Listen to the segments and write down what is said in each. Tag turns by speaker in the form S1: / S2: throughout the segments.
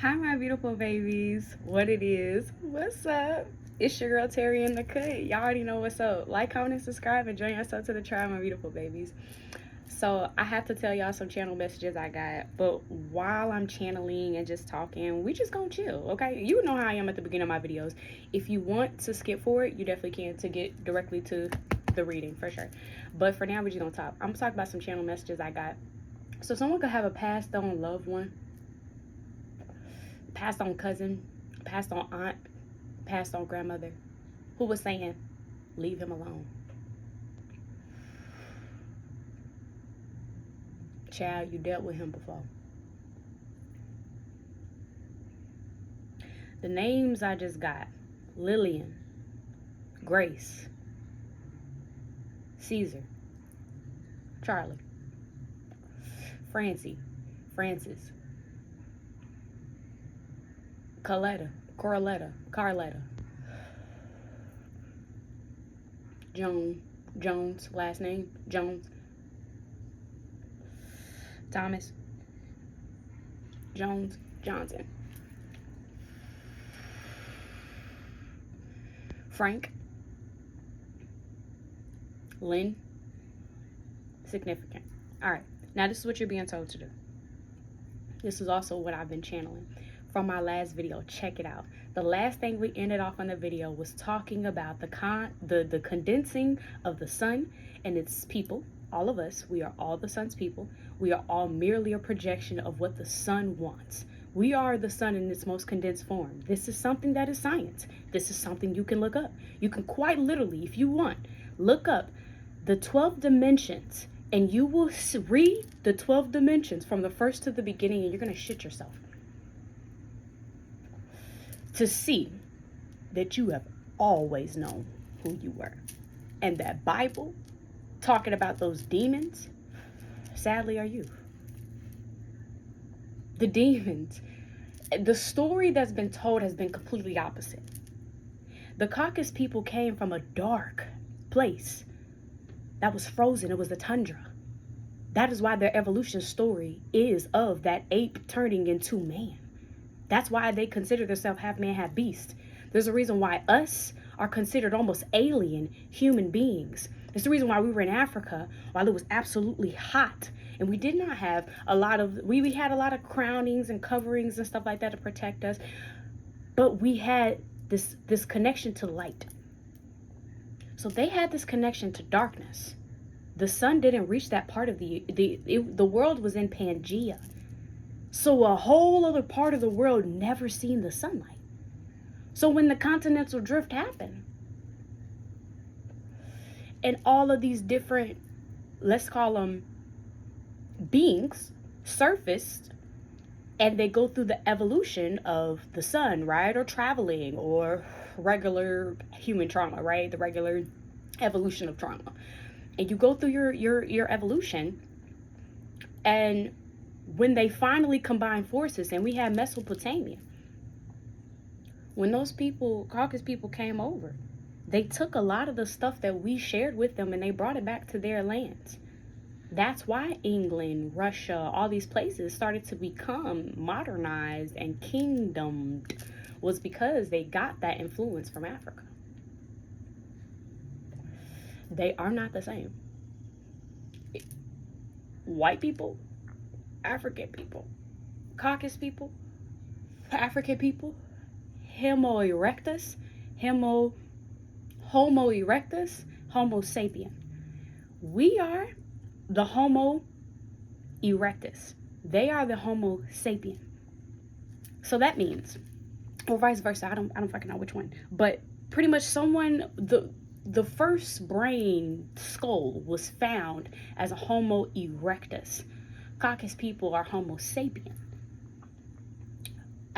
S1: Hi, my beautiful babies. What it is? What's up? It's your girl Terrilynn I. Y'all already know what's up. Like, comment, and subscribe, and join yourself to the tribe, my beautiful babies. So I have to tell y'all some channel messages I got, but while I'm channeling and just talking, we just gonna chill, okay? You know how I am at the beginning of my videos. If you want to skip forward, you definitely can to get directly to the reading for sure. But for now, we're just gonna talk. I'm gonna talk about some channel messages I got. So someone could have a passed on loved one, passed on cousin, passed on aunt, passed on grandmother, who was saying, leave him alone. Child, you dealt with him before. The names I just got: Lillian, Grace, Caesar, Charlie, Francie, Francis, Carletta, Jones, last name, Jones, Thomas, Jones, Johnson, Frank, Lynn, significant. All right, now this is what you're being told to do. This is also what I've been channeling from my last video. Check it out. The last thing we ended off on the video was talking about the condensing of the sun and its people. All of us, we are all the sun's people. We are all merely a projection of what the sun wants. We are the sun in its most condensed form. This is something that is science. This is something you can look up. You can quite literally, if you want, look up the 12 dimensions, and you will read the 12 dimensions from the first to the beginning, and you're going to shit yourself to see that you have always known who you were. And that Bible talking about those demons, sadly, are you. The demons, the story that's been told has been completely opposite. The Caucasus people came from a dark place that was frozen. It was the tundra. That is why their evolution story is of that ape turning into man. That's why they consider themselves half man, half beast. There's a reason why us are considered almost alien human beings. It's the reason why we were in Africa while it was absolutely hot. And we did not have a lot of, we had a lot of crownings and coverings and stuff like that to protect us. But we had this connection to light. So they had this connection to darkness. The sun didn't reach that part of the world was in Pangea. So a whole other part of the world never seen the sunlight. So when the continental drift happened, and all of these different, let's call them beings, surfaced, and they go through the evolution of the sun, right? Or traveling, or regular human trauma, right? The regular evolution of trauma. And you go through your evolution, and when they finally combined forces, and we had Mesopotamia, when those people, Caucasus people, came over, they took a lot of the stuff that we shared with them and they brought it back to their lands. That's why England, Russia, all these places started to become modernized and kingdomed, was because they got that influence from Africa. They are not the same. White people, African people, Caucasus people, African people, Homo erectus, Homo erectus, Homo sapien. We are the Homo erectus. They are the Homo sapien. So that means, or vice versa, I don't fucking know which one, but pretty much someone, the first brain skull was found as a Homo erectus. Caucasus people are Homo sapien.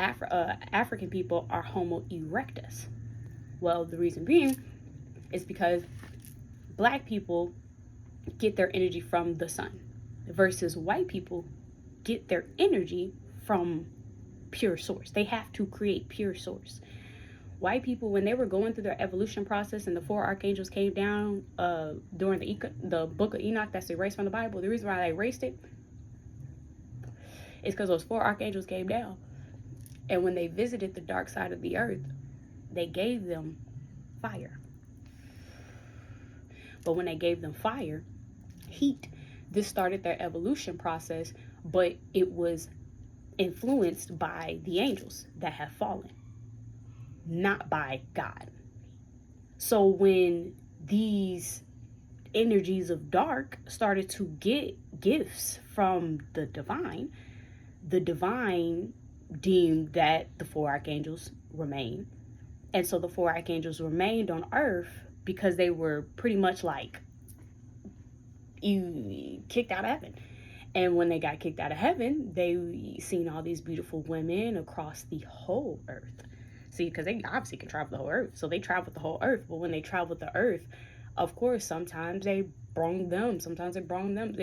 S1: African people are Homo erectus. Well, the reason being is because black people get their energy from the sun, versus white people get their energy from pure source. They have to create pure source. White people, when they were going through their evolution process and the 4 archangels came down during the book of Enoch that's erased from the Bible, the reason why they erased it is because those 4 archangels came down And when they visited the dark side of the earth, they gave them fire. But when they gave them fire, heat, this started their evolution process, but it was influenced by the angels that have fallen, not by God. So when these energies of dark started to get gifts from the divine deemed that the four archangels remain. And so the four archangels remained on earth because they were pretty much like kicked out of heaven. And when they got kicked out of heaven, they seen all these beautiful women across the whole earth. See, because they obviously can travel the whole earth. So they traveled the whole earth. But when they traveled the earth, of course, sometimes they brung them. Sometimes they brung them.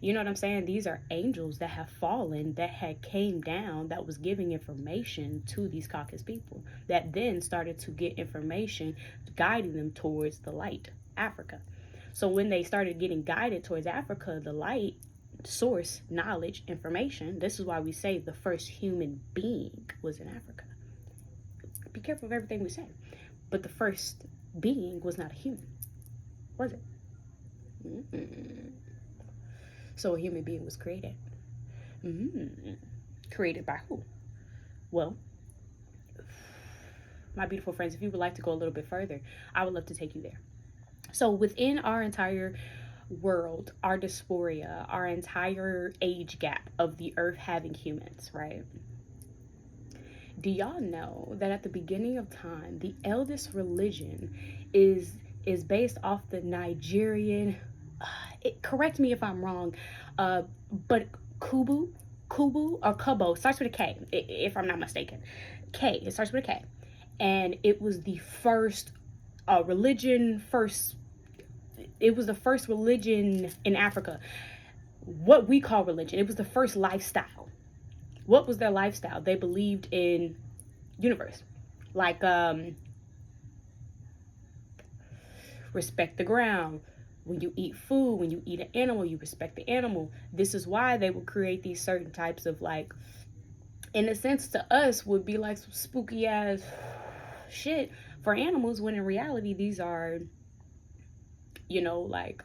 S1: You know what I'm saying? These are angels that have fallen, that had came down, that was giving information to these Caucasus people, that then started to get information, guiding them towards the light, Africa. So when they started getting guided towards Africa, the light, source, knowledge, information, this is why we say the first human being was in Africa. Be careful of everything we say. But the first being was not a human, was it? So a human being was created. Created by who? Well, my beautiful friends, if you would like to go a little bit further, I would love to take you there. So within our entire world, our dysphoria, our entire age gap of the earth having humans, right? Do y'all know that at the beginning of time, the eldest religion is based off the Nigerian, correct me if I'm wrong, but Kubu or Kubo starts with a K, if I'm not mistaken. It starts with a K. And it was the first religion, it was the first religion in Africa. What we call religion. It was the first lifestyle. What was their lifestyle? They believed in universe. Like, respect the ground. When you eat food, when you eat an animal, you respect the animal. This is why they would create these certain types of, like, in a sense to us, would be like some spooky ass shit for animals, when in reality, these are, you know, like,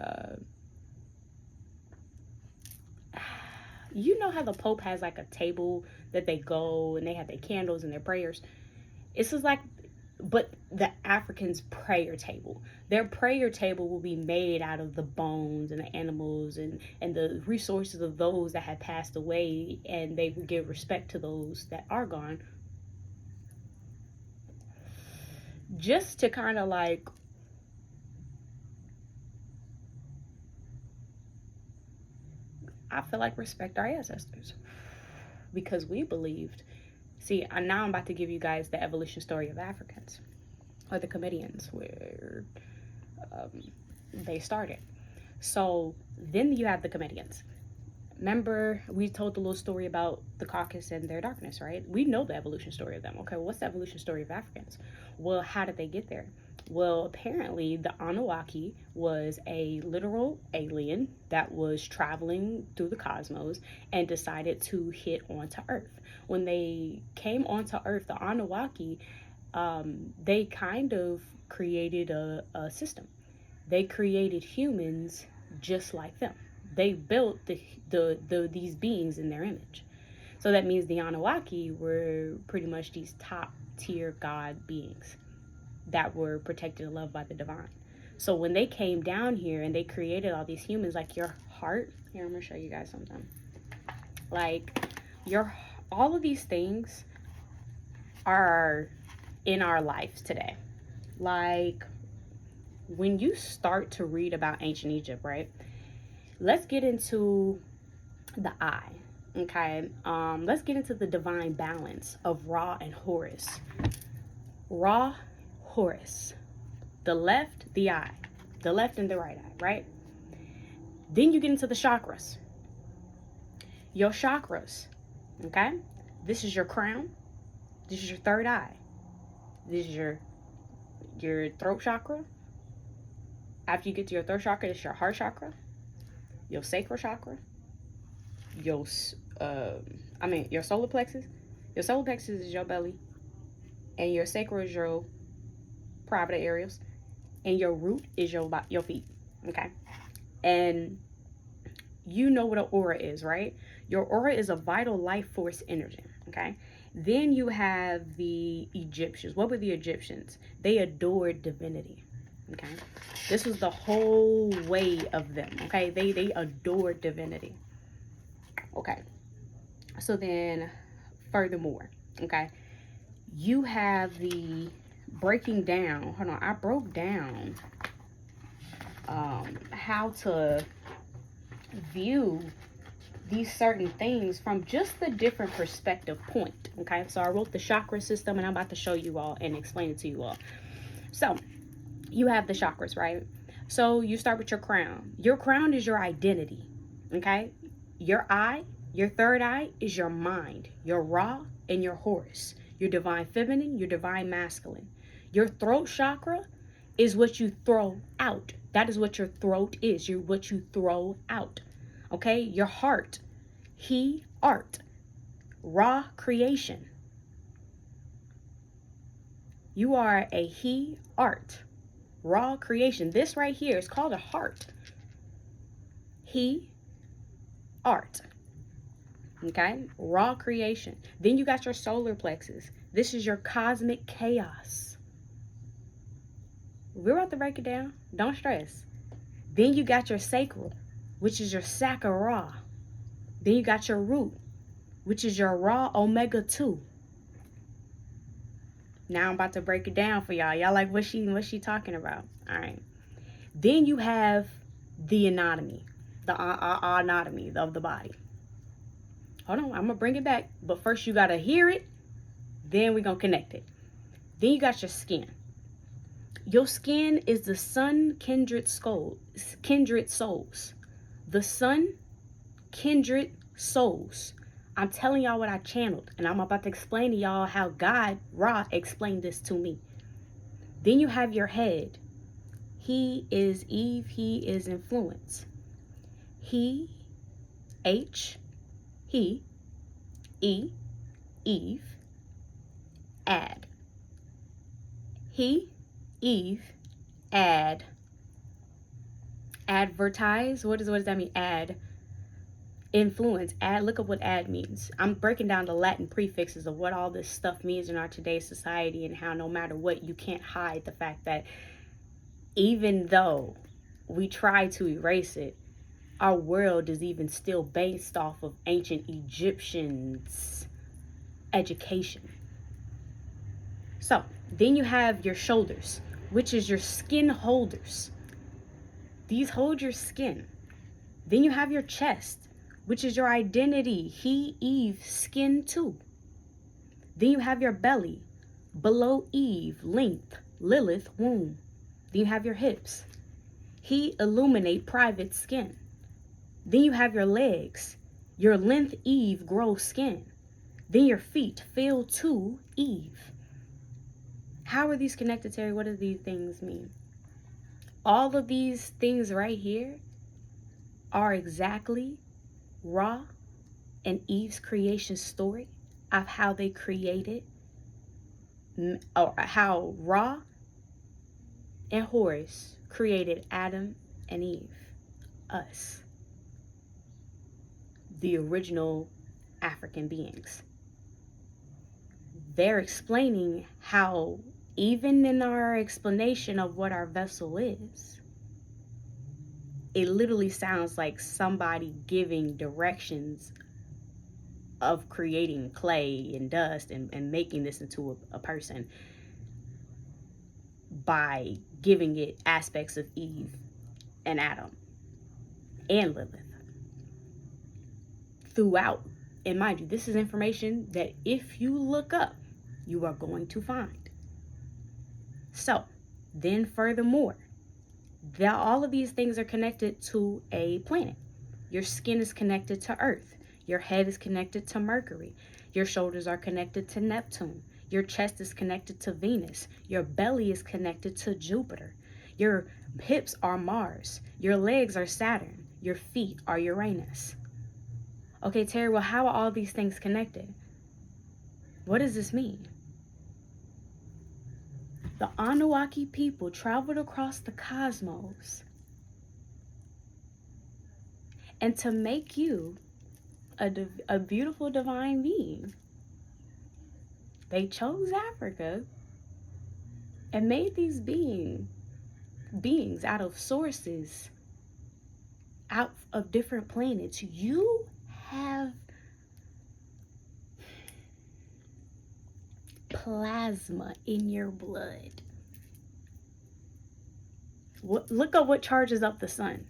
S1: you know how the Pope has like a table that they go and they have their candles and their prayers. It's just like, but the Africans' prayer table. Their prayer table will be made out of the bones and the animals and the resources of those that have passed away, and they will give respect to those that are gone. Just to kind of like I feel like respect our ancestors, because we believed. See, now I'm about to give you guys the evolution story of Africans, or the Comedians, where they started. So then you have the Comedians. Remember, we told the little story about the Caucasus and their darkness, right? We know the evolution story of them. Okay, well, what's the evolution story of Africans? Well, how did they get there? Well, apparently the Anunnaki was a literal alien that was traveling through the cosmos and decided to hit onto Earth. When they came onto Earth, the Anunnaki, they kind of created a system. They created humans just like them. They built these beings in their image. So that means the Anunnaki were pretty much these top tier God beings that were protected and loved by the divine. So when they came down here and they created all these humans, like your heart, here, I'm gonna show you guys something. Like all of these things are in our lives today. Like when you start to read about ancient Egypt, right? Let's get into the eye, okay? Let's get into the divine balance of Ra and Horus. Ra, Horus, the left, the eye, the left and the right eye, right? Then you get into the chakras. Your chakras, okay? This is your crown. This is your third eye. This is your throat chakra. After you get to your third chakra, this is your heart chakra, your sacral chakra, your solar plexus, Your solar plexus is your belly, and your sacral is your private areas, and your root is your feet. Okay, and you know what an aura is, right? Your aura is a vital life force energy. Okay, then you have the Egyptians. What were the Egyptians? They adored divinity. Okay, this was the whole way of them. Okay, they adored divinity. Okay, so then furthermore, okay, you have the breaking down. Hold on, I broke down how to view these certain things from just the different perspective point. Okay, so I wrote the chakra system, and I'm about to show you all and explain it to you all. So you have the chakras, right? So you start with your crown. Your crown is your identity. Okay, your eye, your third eye, is your mind, your Ra and your Horus, your divine feminine, your divine masculine. Your throat chakra is what you throw out. That is what your throat is. You're what you throw out. Okay, your heart, he, art, Ra, creation. You are a he, art, Ra, creation. This right here is called a heart. He, art. Okay, Ra, creation. Then you got your solar plexus. This is your cosmic chaos. We're about to break it down. Don't stress. Then you got your sacral, which is your Sakara. Then you got your root, which is your Ra Omega 2. Now I'm about to break it down for y'all. Y'all like what's she talking about? All right. Then you have the anatomy, the anatomy of the body. Hold on, I'm gonna bring it back, but first you gotta hear it. Then we're gonna connect it. Then you got your skin. Your skin is the sun kindred souls. The sun kindred souls. I'm telling y'all what I channeled, and I'm about to explain to y'all how God, Ra, explained this to me. Then you have your head. He is Eve. He is influence. He, H, he, E, Eve, add. He, Eve, add. Advertise. What does that mean? Add. Influence. Add. Look up what add means. I'm breaking down the Latin prefixes of what all this stuff means in our today's society, and how no matter what, you can't hide the fact that even though we try to erase it, our world is even still based off of ancient Egyptians' education. So then you have your shoulders, which is your skin holders. These hold your skin. Then you have your chest, which is your identity. He, Eve, skin too. Then you have your belly, below Eve, length, Lilith, womb. Then you have your hips. He, illuminate, private skin. Then you have your legs, your length, Eve, grow skin. Then your feet, feel to Eve. How are these connected, Terry? What do these things mean? All of these things right here are exactly Ra and Eve's creation story of how they created, or how Ra and Horus created Adam and Eve, us, the original African beings. They're explaining how, even in our explanation of what our vessel is, it literally sounds like somebody giving directions of creating clay and dust and making this into a person by giving it aspects of Eve and Adam and Lilith throughout. And mind you, this is information that if you look up, you are going to find. So then furthermore, all of these things are connected to a planet. Your skin is connected to Earth. Your head is connected to Mercury. Your shoulders are connected to Neptune. Your chest is connected to Venus. Your belly is connected to Jupiter. Your hips are Mars. Your legs are Saturn. Your feet are Uranus. Okay, Terry, well, how are all these things connected? What does this mean? The Anunnaki people traveled across the cosmos, and to make you a beautiful divine being, they chose Africa and made these beings out of sources, out of different planets. You have plasma in your blood. Look up what charges up the sun.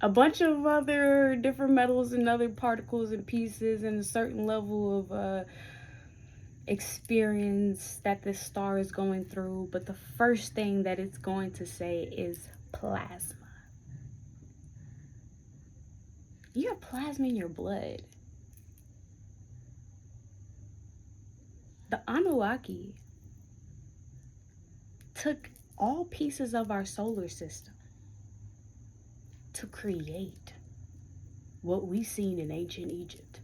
S1: A bunch of other different metals and other particles and pieces, and a certain level of experience that this star is going through. But the first thing that it's going to say is plasma. You have plasma in your blood. The Anunnaki took all pieces of our solar system to create what we seen in ancient Egypt.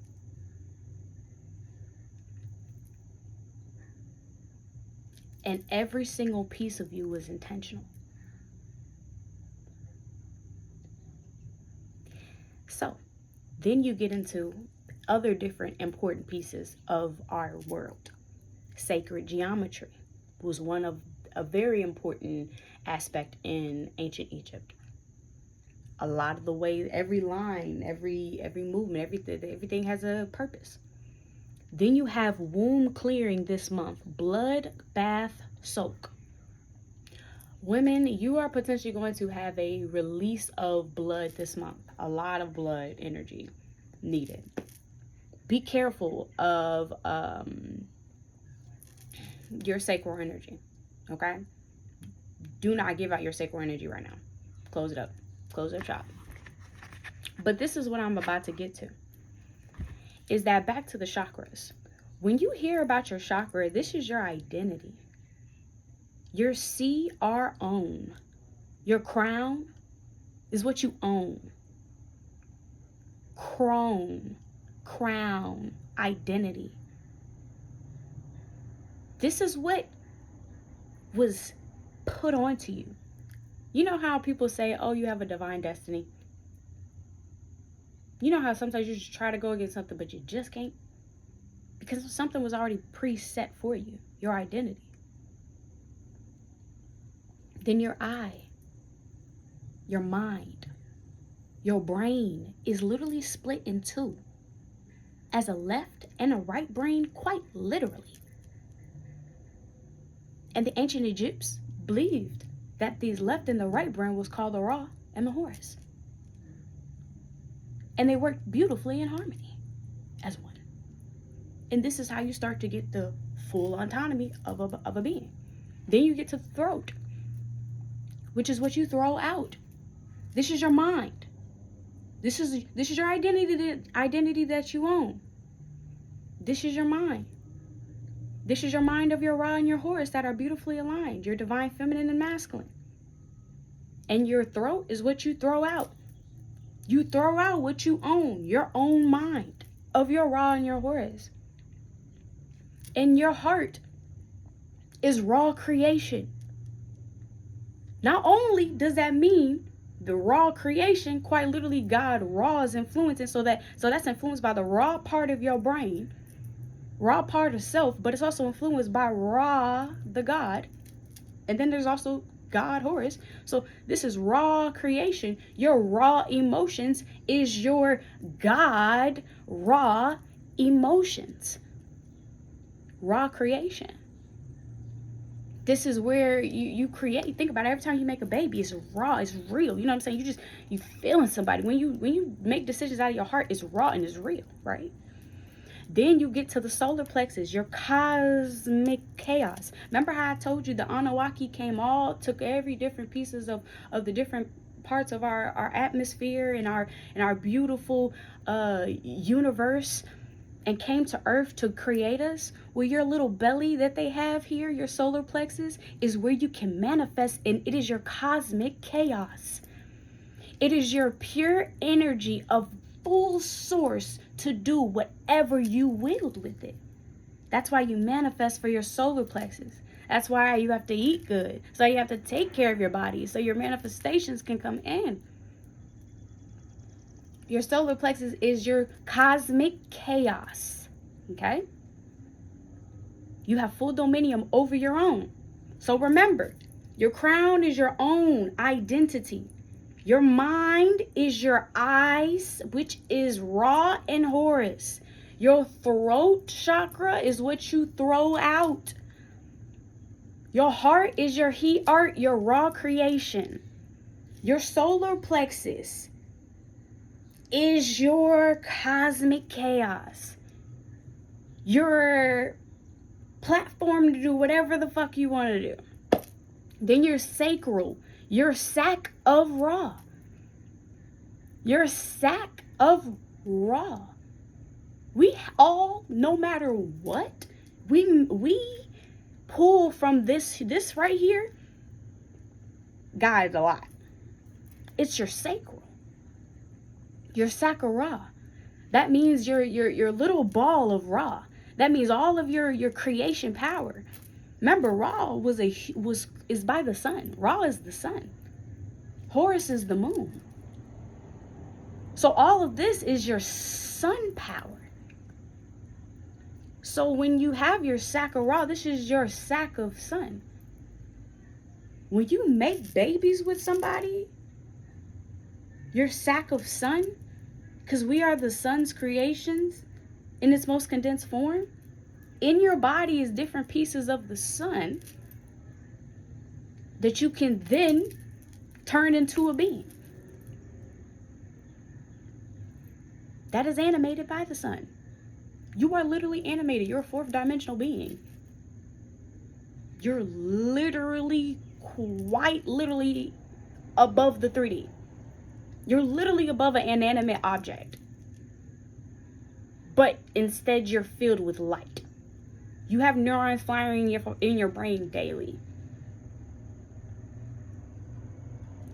S1: And every single piece of you was intentional. So then you get into other different important pieces of our world. Sacred geometry was one of a very important aspect in ancient Egypt. A lot of the way, every line, every movement, everything has a purpose. Then you have womb clearing this month, blood bath soak. Women, you are potentially going to have a release of blood this month. A lot of blood energy needed. Be careful of your sacral energy, okay? Do not give out your sacral energy right now. Close it up. Close up shop. But this is what I'm about to get to. Is that back to the chakras. When you hear about your chakra, this is your identity. Your CR-own. Your crown is what you own. Crown, identity. This is what was put onto you. You know how people say, oh, you have a divine destiny? You know how sometimes you just try to go against something, but you just can't? Because something was already preset for you, your identity. Then your eye, your mind, your brain is literally split in two. As a left and a right brain, quite literally. And the ancient Egyptians believed that these left and the right brain was called the Ra and the Horus. And they worked beautifully in harmony as one. And this is how you start to get the full autonomy of a being. Then you get to the throat, which is what you throw out. This is your mind. This is your identity that you own. This is your mind. This is your mind of your Ra and your Horus that are beautifully aligned. Your divine feminine and masculine. And your throat is what you throw out. You throw out what you own, your own mind of your Ra and your Horus. And your heart is raw creation. Not only does that mean the raw creation, quite literally God Ra is influencing, so that's influenced by the raw part of your brain, raw part of self, but it's also influenced by Ra, the God. And then there's also God Horus. So this is raw creation. Your raw emotions is your God raw emotions. Raw creation. This is where you create. Think about it. Every time you make a baby, it's raw, it's real. You know what I'm saying? You feeling somebody. When you make decisions out of your heart, it's raw and it's real, right? Then you get to the solar plexus, your cosmic chaos. Remember how I told you the Anunnaki took every different pieces of the different parts of our atmosphere and our beautiful universe, and came to Earth to create us? Well, your little belly that they have here, your solar plexus, is where you can manifest, and it is your cosmic chaos. It is your pure energy of full source to do whatever you willed with it. That's why you manifest for your solar plexus. That's why you have to eat good. So you have to take care of your body so your manifestations can come in. Your solar plexus is your cosmic chaos. Okay? You have full dominion over your own. So remember, your crown is your own identity. Your mind is your eyes, which is Ra and Horus. Your throat chakra is what you throw out. Your heart is your heart, your raw creation. Your solar plexus is your cosmic chaos. Your platform to do whatever the fuck you want to do. Then your sacral, your sack of Ra. Your sack of Ra. We all, no matter what, we pull from this right here, guys, a lot. It's your sacral. Your sack of Ra. That means your little ball of Ra. That means all of your creation power. Remember, Ra is by the sun. Ra is the sun. Horus is the moon. So all of this is your sun power. So when you have your sack of Ra, this is your sack of sun. When you make babies with somebody, your sack of sun, because we are the sun's creations in its most condensed form, in your body is different pieces of the sun that you can then turn into a being. That is animated by the sun. You are literally animated. You're a fourth dimensional being. You're literally, quite literally above the 3D. You're literally above an inanimate object. But instead you're filled with light. You have neurons firing in your brain daily.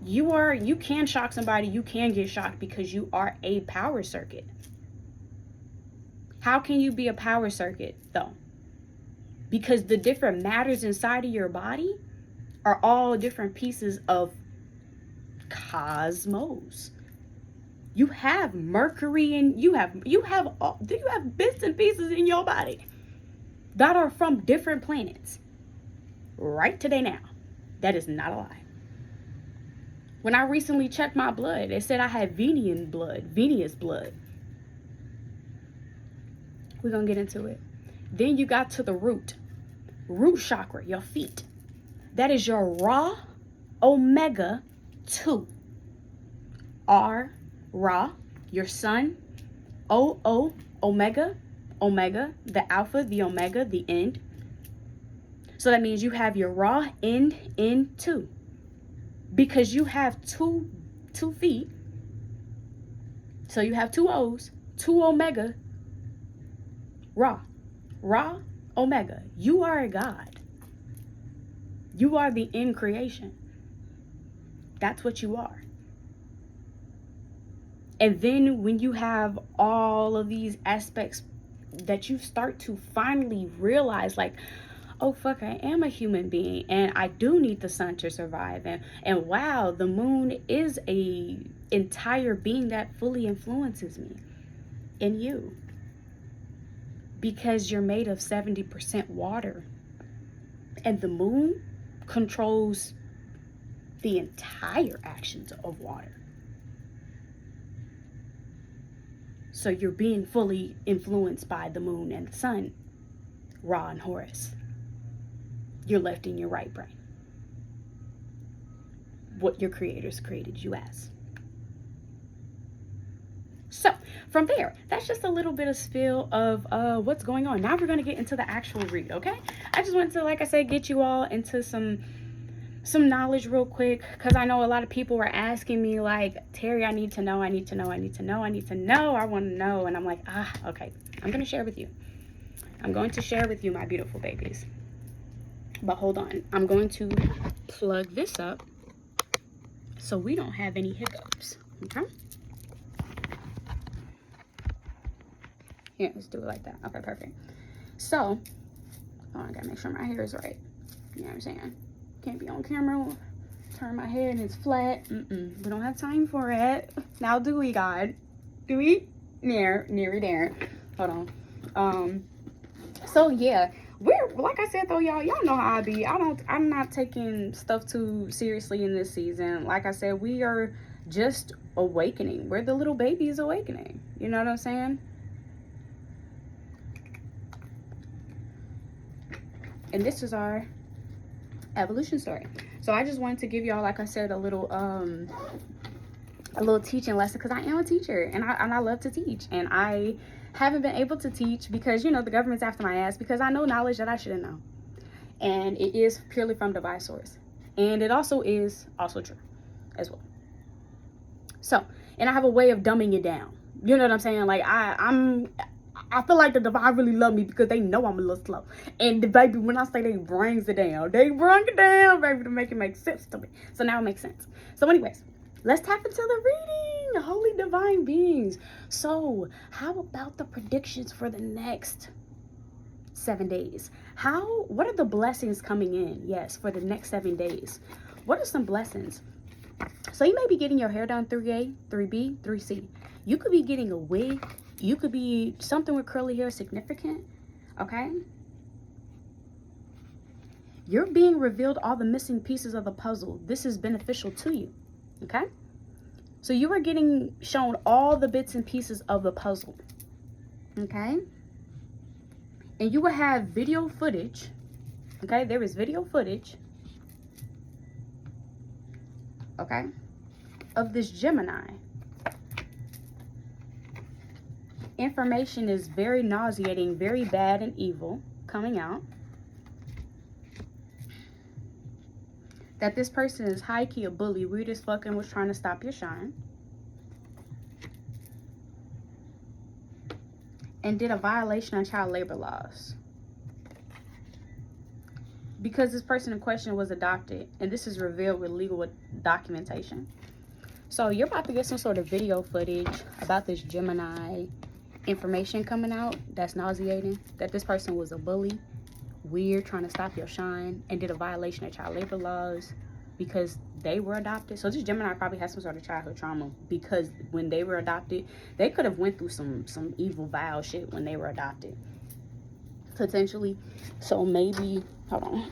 S1: You can shock somebody. You can get shocked because you are a power circuit. How can you be a power circuit though? Because the different matters inside of your body are all different pieces of cosmos. You have Mercury and you have bits and pieces in your body that are from different planets. Right today now. That is not a lie. When I recently checked my blood, it said I had Venus blood. We're going to get into it. Then you got to the root chakra, your feet. That is your Ra Omega 2. Ra, your sun. Omega, the alpha, the omega, the end. So that means you have your Ra end in 2. Because you have two feet. So you have 2 O's, 2 omega. Ra, omega. You are a god. You are the end creation. That's what you are. And then when you have all of these aspects that you start to finally realize, like, oh fuck, I am a human being and I do need the sun to survive, and wow, the moon is a entire being that fully influences me and you. Because you're made of 70% water. And the moon controls the entire actions of water. So you're being fully influenced by the moon and the sun, Ra and Horus. You're left in your right brain. What your creators created you as. So from there, that's just a little bit of spill of what's going on. Now we're going to get into the actual read, okay? I just wanted to, like I said, get you all into some knowledge real quick, because I know a lot of people were asking me, like, Terry, I need to know, I want to know. And I'm like, okay, I'm going to share with you. I'm going to share with you, my beautiful babies. But hold on, I'm going to plug this up so we don't have any hiccups, okay? Yeah, let's do it like that. Okay, perfect. So, oh, I gotta make sure my hair is right. You know what I'm saying? Can't be on camera, turn my head and it's flat. We don't have time for it. Now, do we, God? Do we? Near there. Hold on. So yeah, we're, like I said though, y'all know how I be. I'm not taking stuff too seriously in this season. Like I said, we are just awakening. We're the little babies awakening. You know what I'm saying? And this is our evolution story. So I just wanted to give y'all, like I said, a little teaching lesson, because I am a teacher and I love to teach, and I haven't been able to teach because, you know, the government's after my ass, because I know knowledge that I shouldn't know, and it is purely from divine source, and it also is also true as well. So, and I have a way of dumbing it down. You know what I'm saying? Like I feel like the divine really love me because they know I'm a little slow. And the baby, when I say they brings it down, they bring it down, baby, to make it make sense to me. So now it makes sense. So anyways, let's tap into the reading, holy divine beings. So how about the predictions for the next 7 days? What are the blessings coming in? Yes, for the next 7 days. What are some blessings? So you may be getting your hair done 3A, 3B, 3C. You could be getting a wig. You could be something with curly hair significant, okay? You're being revealed all the missing pieces of the puzzle. This is beneficial to you, okay? So you are getting shown all the bits and pieces of the puzzle, okay? And you will have video footage, okay? There is video footage, okay, of this Gemini. Information is very nauseating, very bad and evil coming out. That this person is high-key a bully, weird as fuck, and was trying to stop your shine. And did a violation of child labor laws. Because this person in question was adopted, and this is revealed with legal documentation. So you're about to get some sort of video footage about this Gemini, information coming out that's nauseating, that this person was a bully, weird, trying to stop your shine, and did a violation of child labor laws because they were adopted. So this Gemini probably has some sort of childhood trauma, because when they were adopted, they could have went through some evil, vile shit when they were adopted, potentially. So maybe, hold on.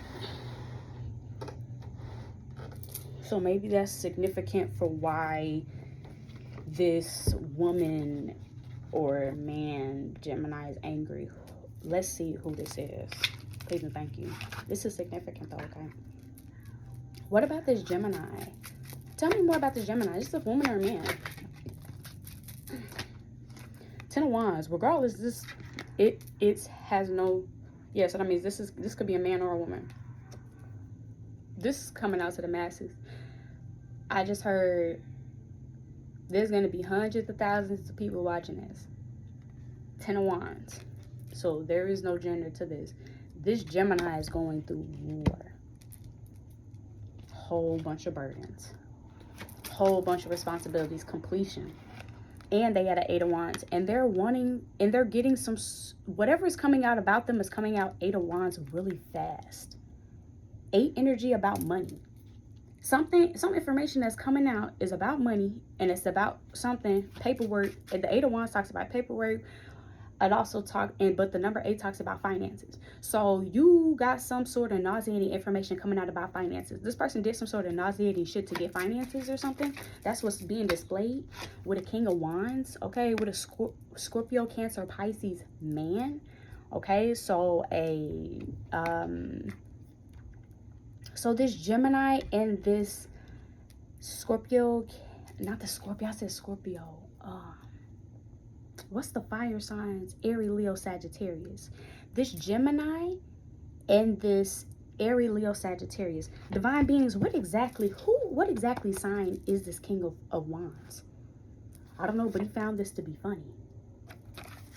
S1: So maybe that's significant for why this woman or man, Gemini, is angry. Let's see who this is. Please and thank you. This is significant though, okay? What about this Gemini? Tell me more about this Gemini. Is this a woman or a man? 10 of Wands. Regardless, it has no, yeah, so that means this could be a man or a woman. This is coming out to the masses. I just heard there's going to be hundreds of thousands of people watching this. 10 of Wands. So there is no gender to this. This Gemini is going through war. Whole bunch of burdens. Whole bunch of responsibilities. Completion. And they had an 8 of Wands. And they're wanting, and they're getting some, whatever is coming out about them is coming out 8 of Wands really fast. 8 energy about money. Some information that's coming out is about money, and it's about something, paperwork. And the 8 of Wands talks about paperwork. It also but the number 8 talks about finances. So you got some sort of nauseating information coming out about finances. This person did some sort of nauseating shit to get finances or something. That's what's being displayed with a King of Wands, okay, with a Scorpio, Cancer, Pisces man, okay. So so this Gemini and this Scorpio, not the Scorpio, I said Scorpio. What's the fire signs? Aries, Leo, Sagittarius. This Gemini and this Aries, Leo, Sagittarius. Divine beings, what exactly sign is this King of Wands? I don't know, but he found this to be funny.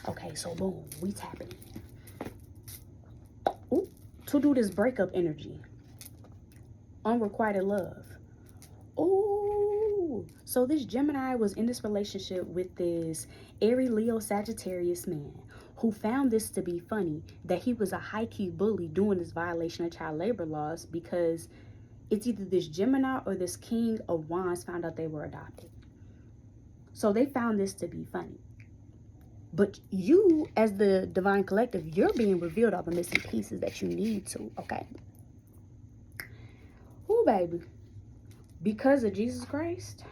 S1: Okay, so boom, we tapping in. Ooh, to do this breakup energy. Unrequited love. Oh, so this Gemini was in this relationship with this Aries, Leo, Sagittarius man who found this to be funny, that he was a high-key bully doing this violation of child labor laws, because it's either this Gemini or this King of Wands found out they were adopted. So they found this to be funny. But you, as the divine collective, you're being revealed all the missing pieces that you need to, okay? Ooh, baby. Because of Jesus Christ,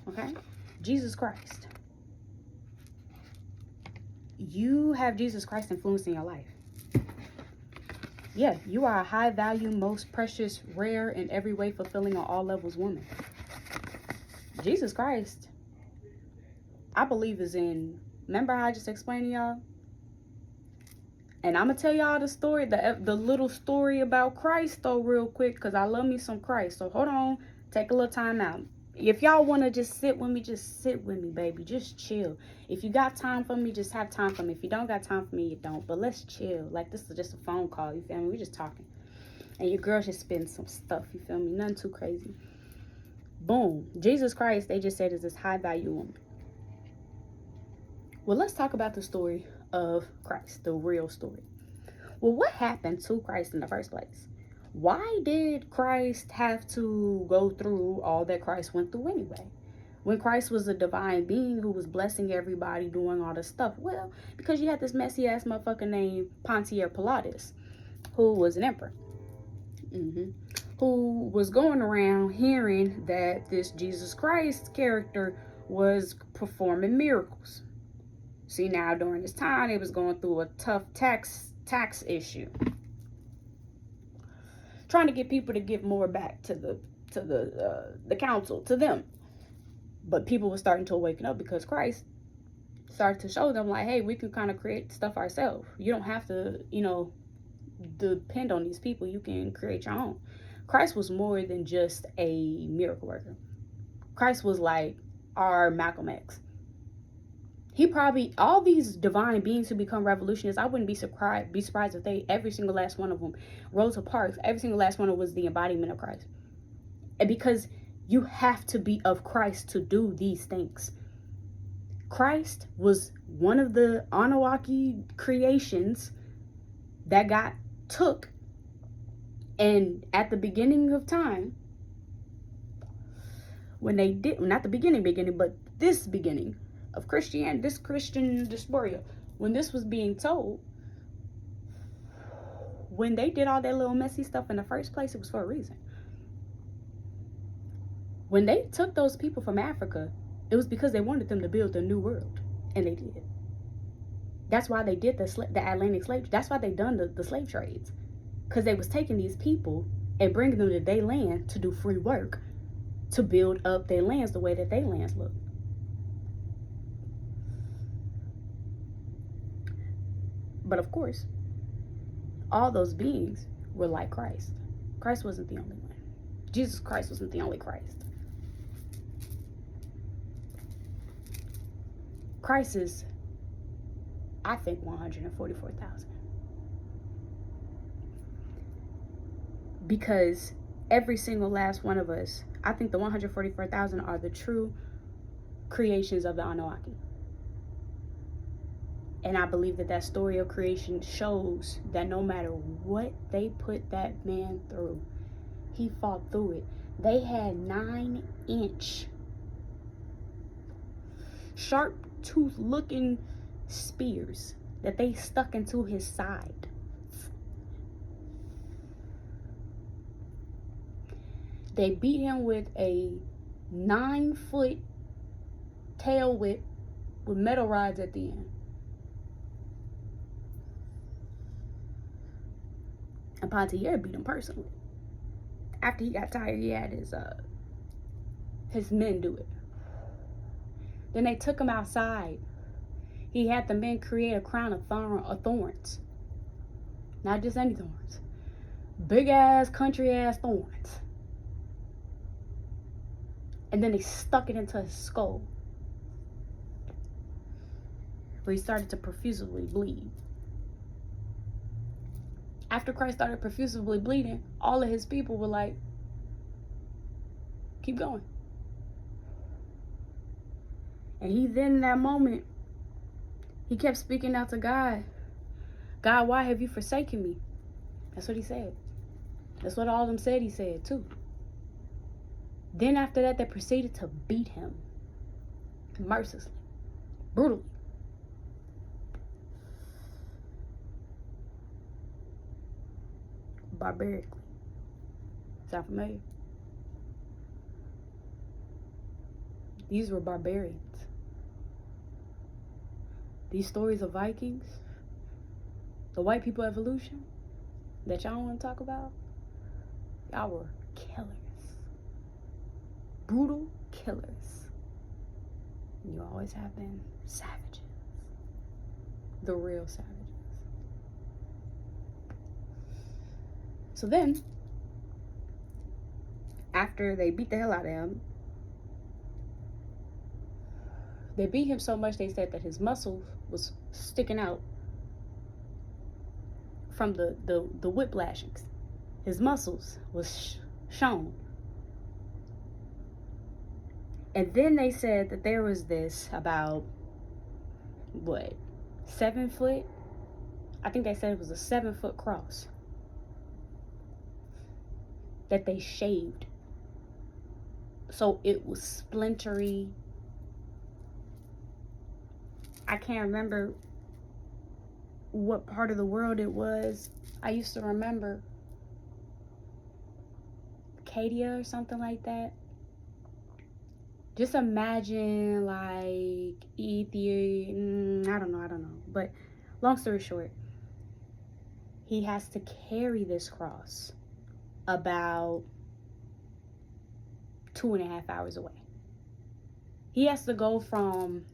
S1: okay? Jesus Christ. You have Jesus Christ influencing your life. Yeah, you are a high value, most precious, rare, in every way fulfilling on all levels woman. Jesus Christ, I believe, is in... Remember how I just explained to y'all? And I'm going to tell y'all the story, the little story about Christ, though, real quick, because I love me some Christ. So hold on. Take a little time out. If y'all want to just sit with me, baby. Just chill. If you got time for me, just have time for me. If you don't got time for me, you don't. But let's chill. Like, this is just a phone call, you feel me? We just talking. And your girl just spitting some stuff, you feel me? Nothing too crazy. Boom. Jesus Christ, they just said, is this high value woman. Well, let's talk about the story of Christ, the real story. Well, what happened to Christ in the first place? Why did Christ have to go through all that Christ went through anyway? When Christ was a divine being who was blessing everybody, doing all this stuff. Well, because you had this messy ass motherfucker named Pontius Pilatus, who was an emperor. Who was going around hearing that this Jesus Christ character was performing miracles. See, now during this time, they was going through a tough tax issue, trying to get people to give more back to the council, to them. But people were starting to awaken up because Christ started to show them, like, hey, we can kind of create stuff ourselves. You don't have to, depend on these people. You can create your own. Christ was more than just a miracle worker. Christ was like our Malcolm X. He probably, all these divine beings who become revolutionists, I wouldn't be surprised if every single last one of them, Rosa Parks, every single last one of them was the embodiment of Christ. And because you have to be of Christ to do these things. Christ was one of the Anunnaki creations that got took, and at the beginning of time, when they did, not the beginning, but this beginning of Christianity, this Christian dysphoria, when this was being told, when they did all that little messy stuff in the first place, it was for a reason. When they took those people from Africa, it was because they wanted them to build a new world, and they did. That's why they did the Atlantic slave. That's why they done the slave trades, because they was taking these people and bringing them to their land to do free work, to build up their lands the way that their lands look. But of course, all those beings were like Christ. Christ wasn't the only one. Jesus Christ wasn't the only Christ. Christ is, I think, 144,000. Because every single last one of us, I think the 144,000 are the true creations of the Anunnaki. And I believe that story of creation shows that no matter what they put that man through, he fought through it. They had 9-inch, sharp tooth looking spears that they stuck into his side. They beat him with a 9-foot tail whip with metal rods at the end. And Pontier beat him personally. After he got tired, he had his men do it. Then they took him outside. He had the men create a crown of thorns. Not just any thorns. Big ass, country ass thorns. And then they stuck it into his skull, where he started to profusely bleed. After Christ started profusely bleeding, all of his people were like, keep going. And he then in that moment He kept speaking out to God. God, why have you forsaken me? That's what he said. That's what all of them said he said too. Then after that, they proceeded to beat him mercilessly, brutally. Barbarically. Sound familiar? These were barbarians. These stories of Vikings, the white people evolution that y'all want to talk about, y'all were killers. Brutal killers. You always have been savages. The real savages. So then, after they beat the hell out of him, they beat him so much they said that his muscle was sticking out from the whiplashings. His muscles was shown. And then they said that there was this about, 7 foot? I think they said it was a 7-foot cross that they shaved. So it was splintery. I can't remember what part of the world it was. I used to remember Acadia or something like that. Just imagine like Ethiopia. I don't know. But long story short, he has to carry this cross about 2.5 hours away. He has to go from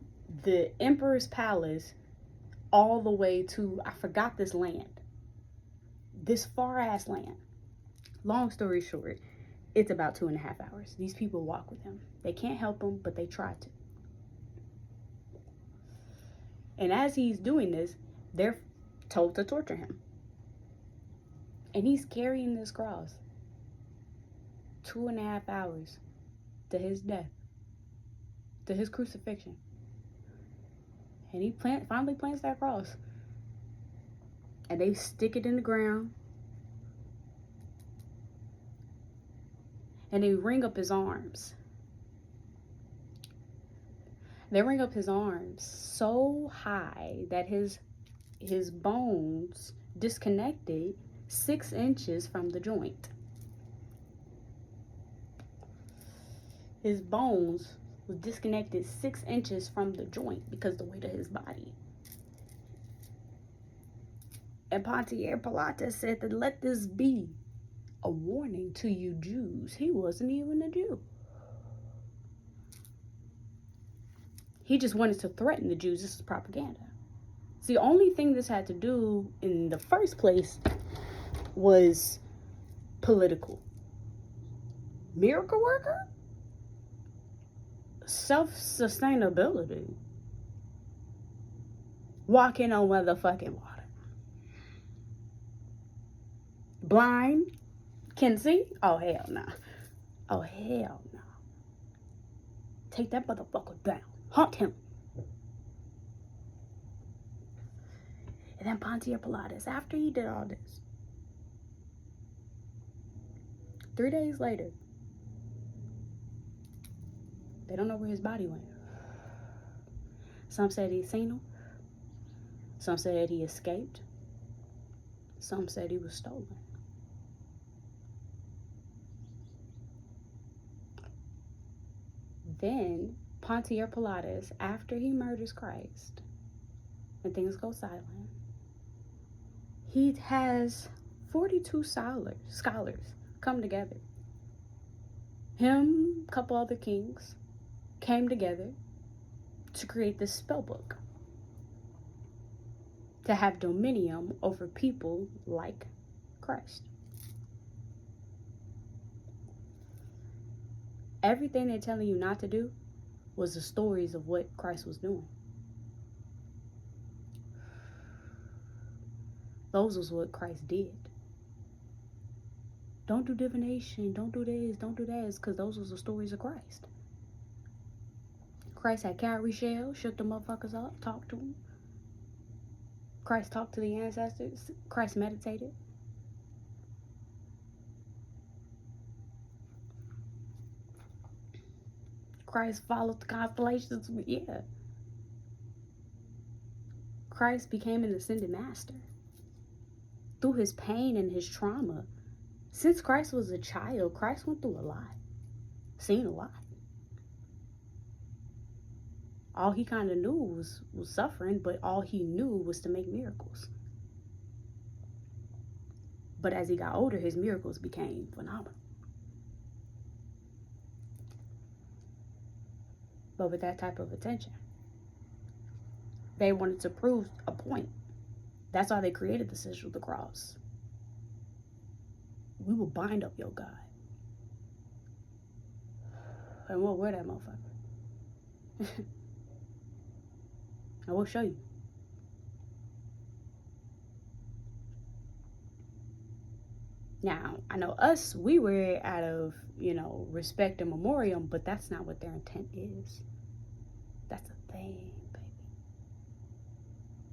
S1: the emperor's palace all the way to, I forgot this land, this far ass land. Long story short, it's about 2.5 hours. These people walk with him. They can't help him, but they try to. And as he's doing this, they're told to torture him. And he's carrying this cross 2.5 hours to his death, to his crucifixion. And he finally plants that cross. And they stick it in the ground. And they ring up his arms. They ring up his arms so high that his bones disconnected 6 inches from the joint. His bones was disconnected 6 inches from the joint because of the weight of his body. And Pontier Pilatus said that let this be a warning to you Jews. He wasn't even a Jew. He just wanted to threaten the Jews. This is propaganda. See, the only thing this had to do in the first place was political. Miracle worker? Self-sustainability. Walking on motherfucking water. Blind? Can see? Oh, hell no. Oh, hell no. Take that motherfucker down. Hunt him. And then Pontius Pilatus, after he did all this, 3 days later, they don't know where his body went. Some said he seen him. Some said he escaped. Some said he was stolen. Then Pontius Pilatus, after he murders Christ and things go silent, he has 42 scholars come together. Him, a couple other kings, came together to create this spell book to have dominion over people like Christ. Everything they're telling you not to do was the stories of what Christ was doing. Those was what Christ did. Don't do divination, don't do this, don't do that, because those was the stories of Christ. Christ had cowrie shell, shook the motherfuckers up, talked to them, Christ talked to the ancestors. Christ meditated. Christ followed the constellations. Yeah. Christ became an ascended master. Through his pain and his trauma. Since Christ was a child, Christ went through a lot. Seen a lot. All he kind of knew was suffering, but all he knew was to make miracles. But as he got older, his miracles became phenomenal. But with that type of attention, they wanted to prove a point. That's why they created the sigil of the cross. We will bind up your God. And we'll wear that motherfucker. I will show you. Now, I know us, we wear it out of, respect and memoriam, but that's not what their intent is. That's a thing, baby.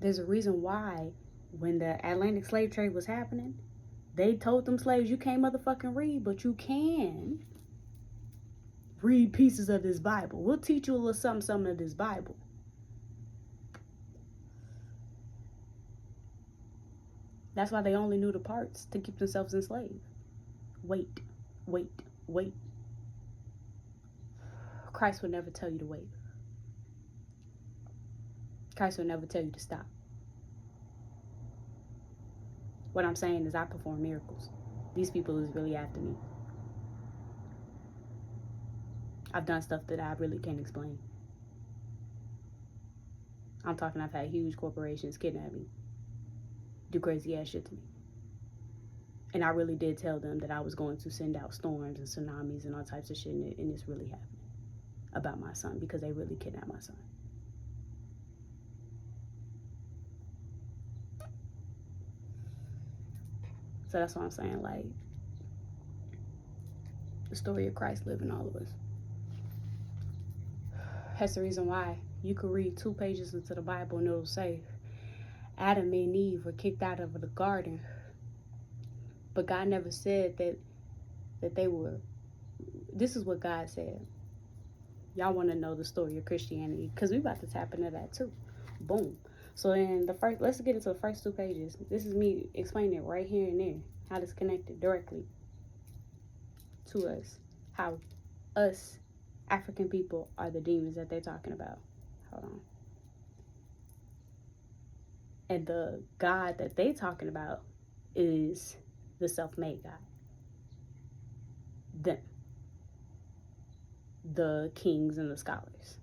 S1: There's a reason why when the Atlantic slave trade was happening, they told them slaves, you can't motherfucking read, but you can read pieces of this Bible. We'll teach you a little something of this Bible. That's why they only knew the parts to keep themselves enslaved. Wait. Christ would never tell you to wait. Christ would never tell you to stop. What I'm saying is I perform miracles. These people is really after me. I've done stuff that I really can't explain. I'm talking, I've had huge corporations kidnap me, do crazy ass shit to me. And I really did tell them that I was going to send out storms and tsunamis and all types of shit, and it's really happening about my son because they really kidnapped my son. So that's what I'm saying, like, the story of Christ living all of us. That's the reason why you could read 2 pages into the Bible and it'll say Adam and Eve were kicked out of the garden. But God never said that they were. This is what God said. Y'all want to know the story of Christianity, because we about to tap into that too. Boom. So in let's get into the first 2 pages. This is me explaining it right here and there, how this connected directly to us, how us African people are the demons that they're talking about. Hold on. And the God that they talking about is the self-made God. Them. The kings and the scholars.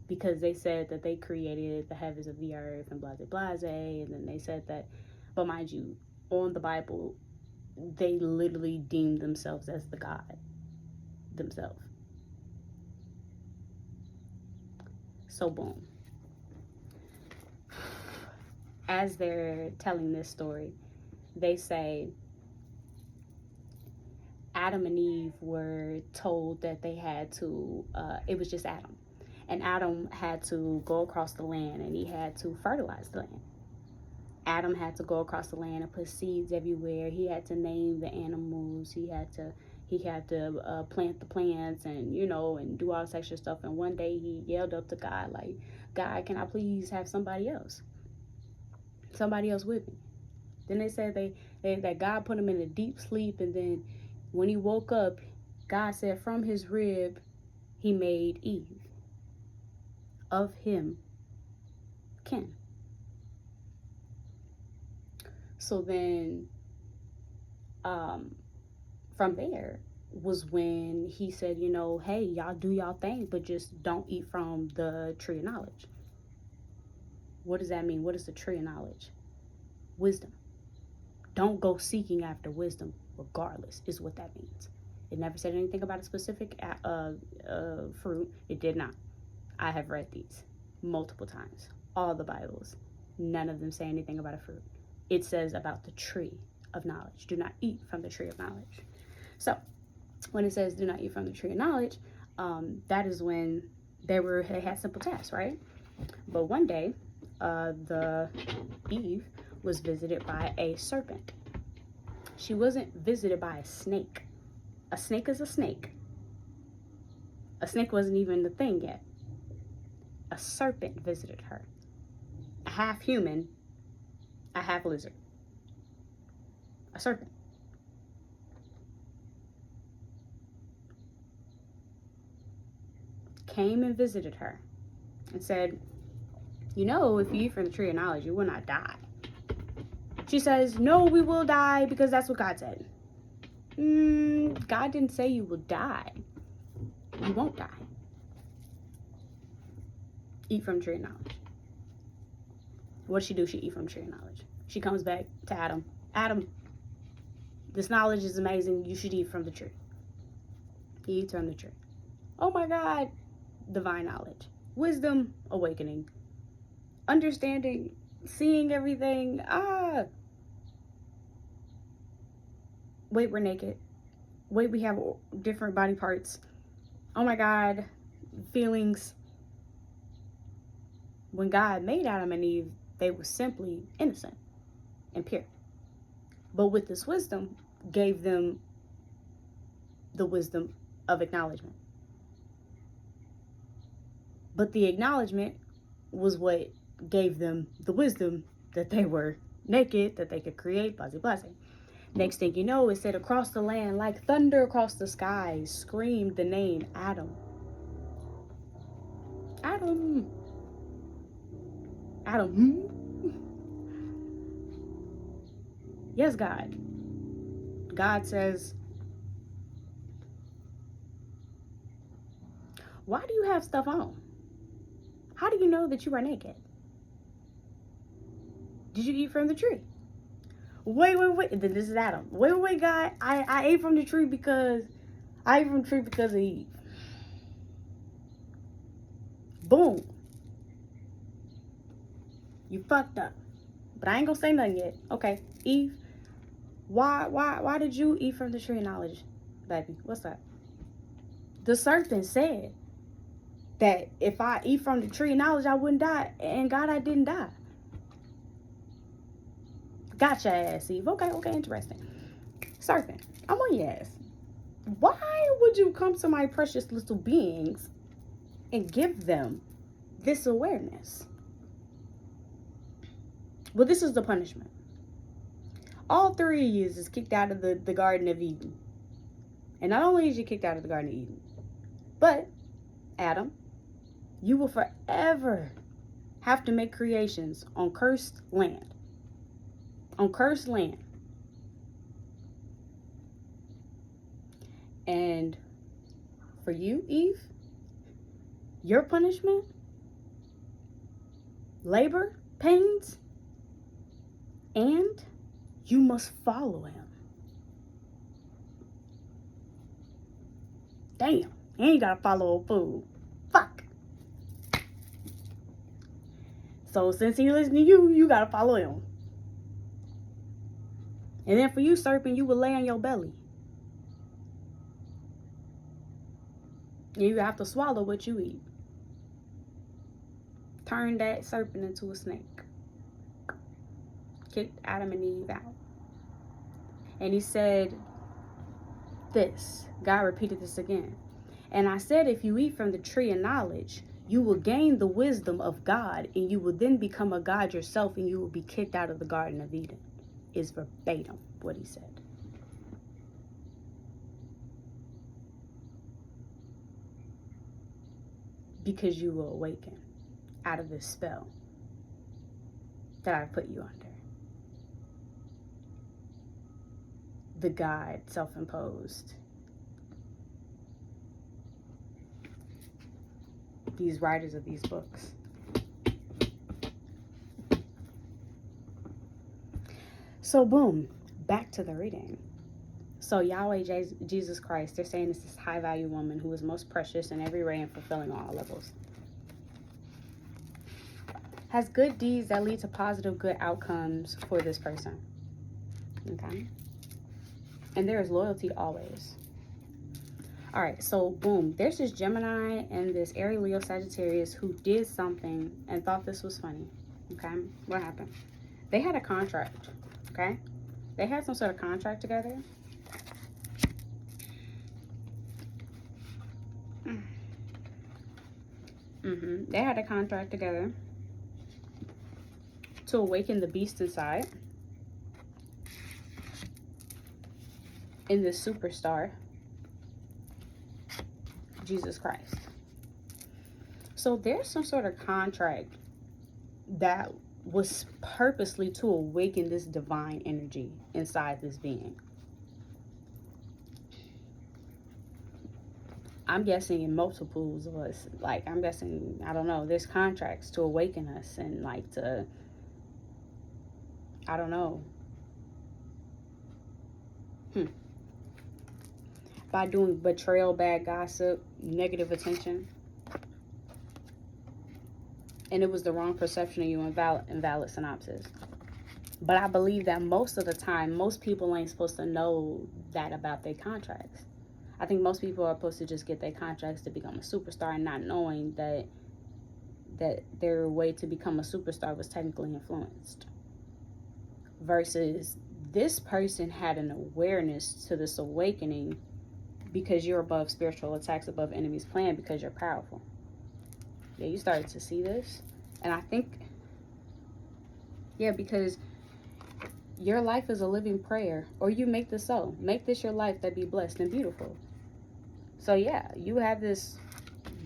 S1: Because they said that they created the heavens of the earth and blase blase, and then they said that, but mind you, on the Bible, they literally deemed themselves as the God themselves. So boom. As they're telling this story, they say Adam and Eve were told that they had to, it was just Adam. And Adam had to go across the land and he had to fertilize the land. Adam had to go across the land and put seeds everywhere. He had to name the animals. He had to plant the plants and, and do all this extra stuff. And one day he yelled up to God, like, God, can I please have somebody else with me? Then they said that God put him in a deep sleep. And then when he woke up, God said from his rib, he made Eve. Of him, kin. So then, from there was when he said, hey, y'all do y'all thing, but just don't eat from the tree of knowledge. What does that mean? What is the tree of knowledge? Wisdom. Don't go seeking after wisdom regardless, is what that means. It never said anything about a specific fruit. It did not. I have read these multiple times. All the Bibles. None of them say anything about a fruit. It says about the tree of knowledge. Do not eat from the tree of knowledge. So, when it says do not eat from the tree of knowledge, that is when they had simple tasks, right? But one day, the Eve was visited by a serpent. She wasn't visited by a snake. A snake is a snake. A snake wasn't even the thing yet. A serpent visited her. A half human, a half lizard. A serpent. Came and visited her and said, you know, if you eat from the tree of knowledge, you will not die. She says, no, we will die because that's what God said. God didn't say you will die. You won't die. Eat from the tree of knowledge. What does she do? She eat from the tree of knowledge. She comes back to Adam. Adam, this knowledge is amazing. You should eat from the tree. He eats from the tree. Oh my God. Divine knowledge. Wisdom, awakening. Understanding, seeing everything. Wait, we're naked. Wait, we have different body parts. Oh my God. Feelings. When God made Adam and Eve, they were simply innocent and pure. But with this wisdom, gave them the wisdom of acknowledgement. But the acknowledgement was what gave them the wisdom that they were naked, that they could create, blah, blah, blah. Next thing you know, it said across the land, like thunder across the skies, screamed the name Adam. Adam. Adam. Yes, God. God says, why do you have stuff on? How do you know that you are naked? Did you eat from the tree? Wait. Then this is Adam. Wait, God. I ate from the tree because of Eve. Boom. You fucked up. But I ain't gonna say nothing yet. Okay, Eve. Why did you eat from the tree of knowledge, baby? What's up? The serpent said that if I eat from the tree of knowledge, I wouldn't die. And God, I didn't die. Gotcha, ass, Eve. Okay, interesting. Serpent, I'm on your ass. Why would you come to my precious little beings and give them this awareness? Well, this is the punishment. All three of you is kicked out of the Garden of Eden. And not only is you kicked out of the Garden of Eden, but, Adam, you will forever have to make creations on cursed land. On cursed land. And for you, Eve, your punishment, labor, pains, and you must follow him. Damn, you ain't gotta follow a fool. Fuck. So since he listens to you, you gotta follow him. And then for you, serpent, you will lay on your belly. You have to swallow what you eat. Turn that serpent into a snake. Kicked Adam and Eve out. And he said this. God repeated this again. And I said, if you eat from the tree of knowledge, you will gain the wisdom of God, and you will then become a God yourself, and you will be kicked out of the Garden of Eden. Is verbatim what he said. Because you will awaken out of this spell that I put you under. The God self-imposed. These writers of these books. So boom, back to the reading. So Yahweh, Jesus Christ, they're saying it's this high value woman who is most precious in every way and fulfilling all levels. Has good deeds that lead to positive, good outcomes for this person. Okay? And there is loyalty always. All right, so boom. There's this Gemini and this Aries, Leo, Sagittarius who did something and thought this was funny. Okay, what happened? They had a contract, okay? They had some sort of contract together. They had a contract together to awaken the beast inside in this superstar, Jesus Christ. So there's some sort of contract that was purposely to awaken this divine energy inside this being. I'm guessing in multiples of us. Like, I'm guessing, I don't know, there's contracts to awaken us and like to, I don't know. By doing betrayal, bad gossip, negative attention. And it was the wrong perception of you, invalid synopsis. But I believe that most of the time, most people ain't supposed to know that about their contracts. I think most people are supposed to just get their contracts to become a superstar and not knowing that their way to become a superstar was technically influenced. Versus this person had an awareness to this awakening because you're above spiritual attacks, above enemy's plan, because you're powerful. Yeah, you started to see this. And I think, yeah, because your life is a living prayer. Or you make this so. Make this your life that be blessed and beautiful. So yeah, you have this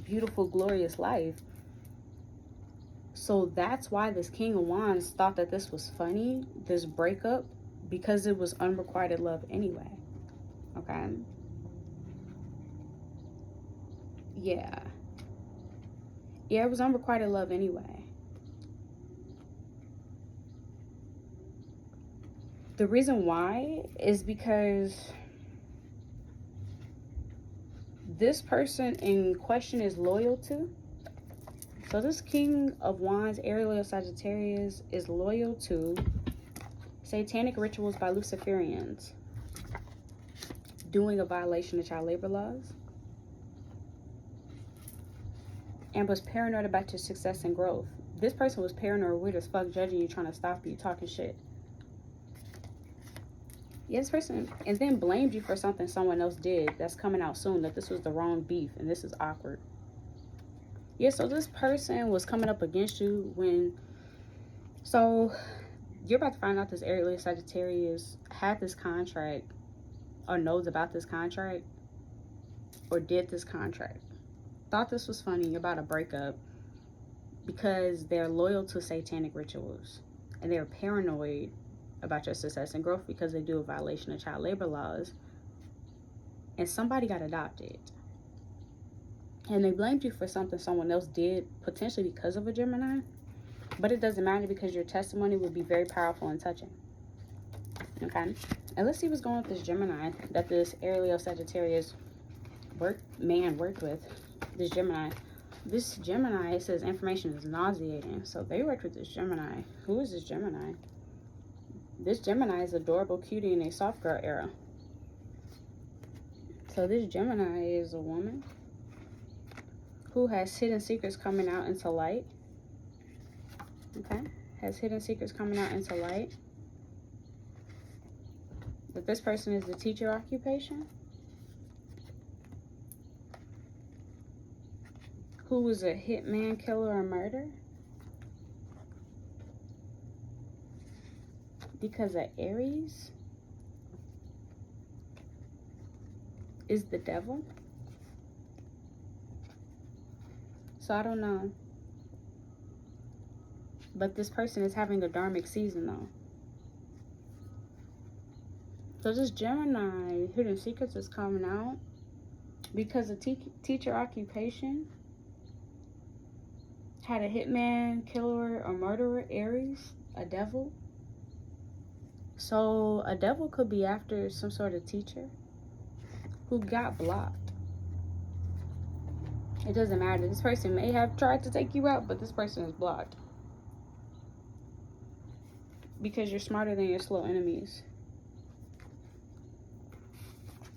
S1: beautiful, glorious life. So that's why this King of Wands thought that this was funny, this breakup, because it was unrequited love anyway. Okay? Yeah. Yeah, it was unrequited love anyway. The reason why is because this person in question is loyal to. So this King of Wands, Ariel, Sagittarius, is loyal to satanic rituals by Luciferians, doing a violation of child labor laws, and was paranoid about your success and growth. This person was paranoid, weird as fuck, judging you, trying to stop you, talking shit. Yeah, this person, and then blamed you for something someone else did that's coming out soon, that this was the wrong beef and this is awkward. Yeah, so this person was coming up against you when, so you're about to find out this Aries Sagittarius had this contract or knows about this contract or did this contract. Thought this was funny about a breakup because they're loyal to satanic rituals and they're paranoid about your success and growth because they do a violation of child labor laws, and somebody got adopted and they blamed you for something someone else did, potentially because of a Gemini, but it doesn't matter because your testimony would be very powerful and touching. Okay, and let's see what's going on with this Gemini that this Ariel Sagittarius worked with. This Gemini, it says information is nauseating, so they worked with this Gemini. Who is this Gemini? This Gemini is adorable, cutie in a soft girl era. So this Gemini is a woman who has hidden secrets coming out into light. Okay, has hidden secrets coming out into light. That this person is the teacher occupation. Who was a hitman, killer, or murder. Because of Aries is the devil. So I don't know. But this person is having a dharmic season though. So this Gemini hidden secrets is coming out because the teacher occupation had a hitman, killer, or murderer, Aries, a devil. So a devil could be after some sort of teacher who got blocked. It doesn't matter. This person may have tried to take you out, but this person is blocked. Because you're smarter than your slow enemies.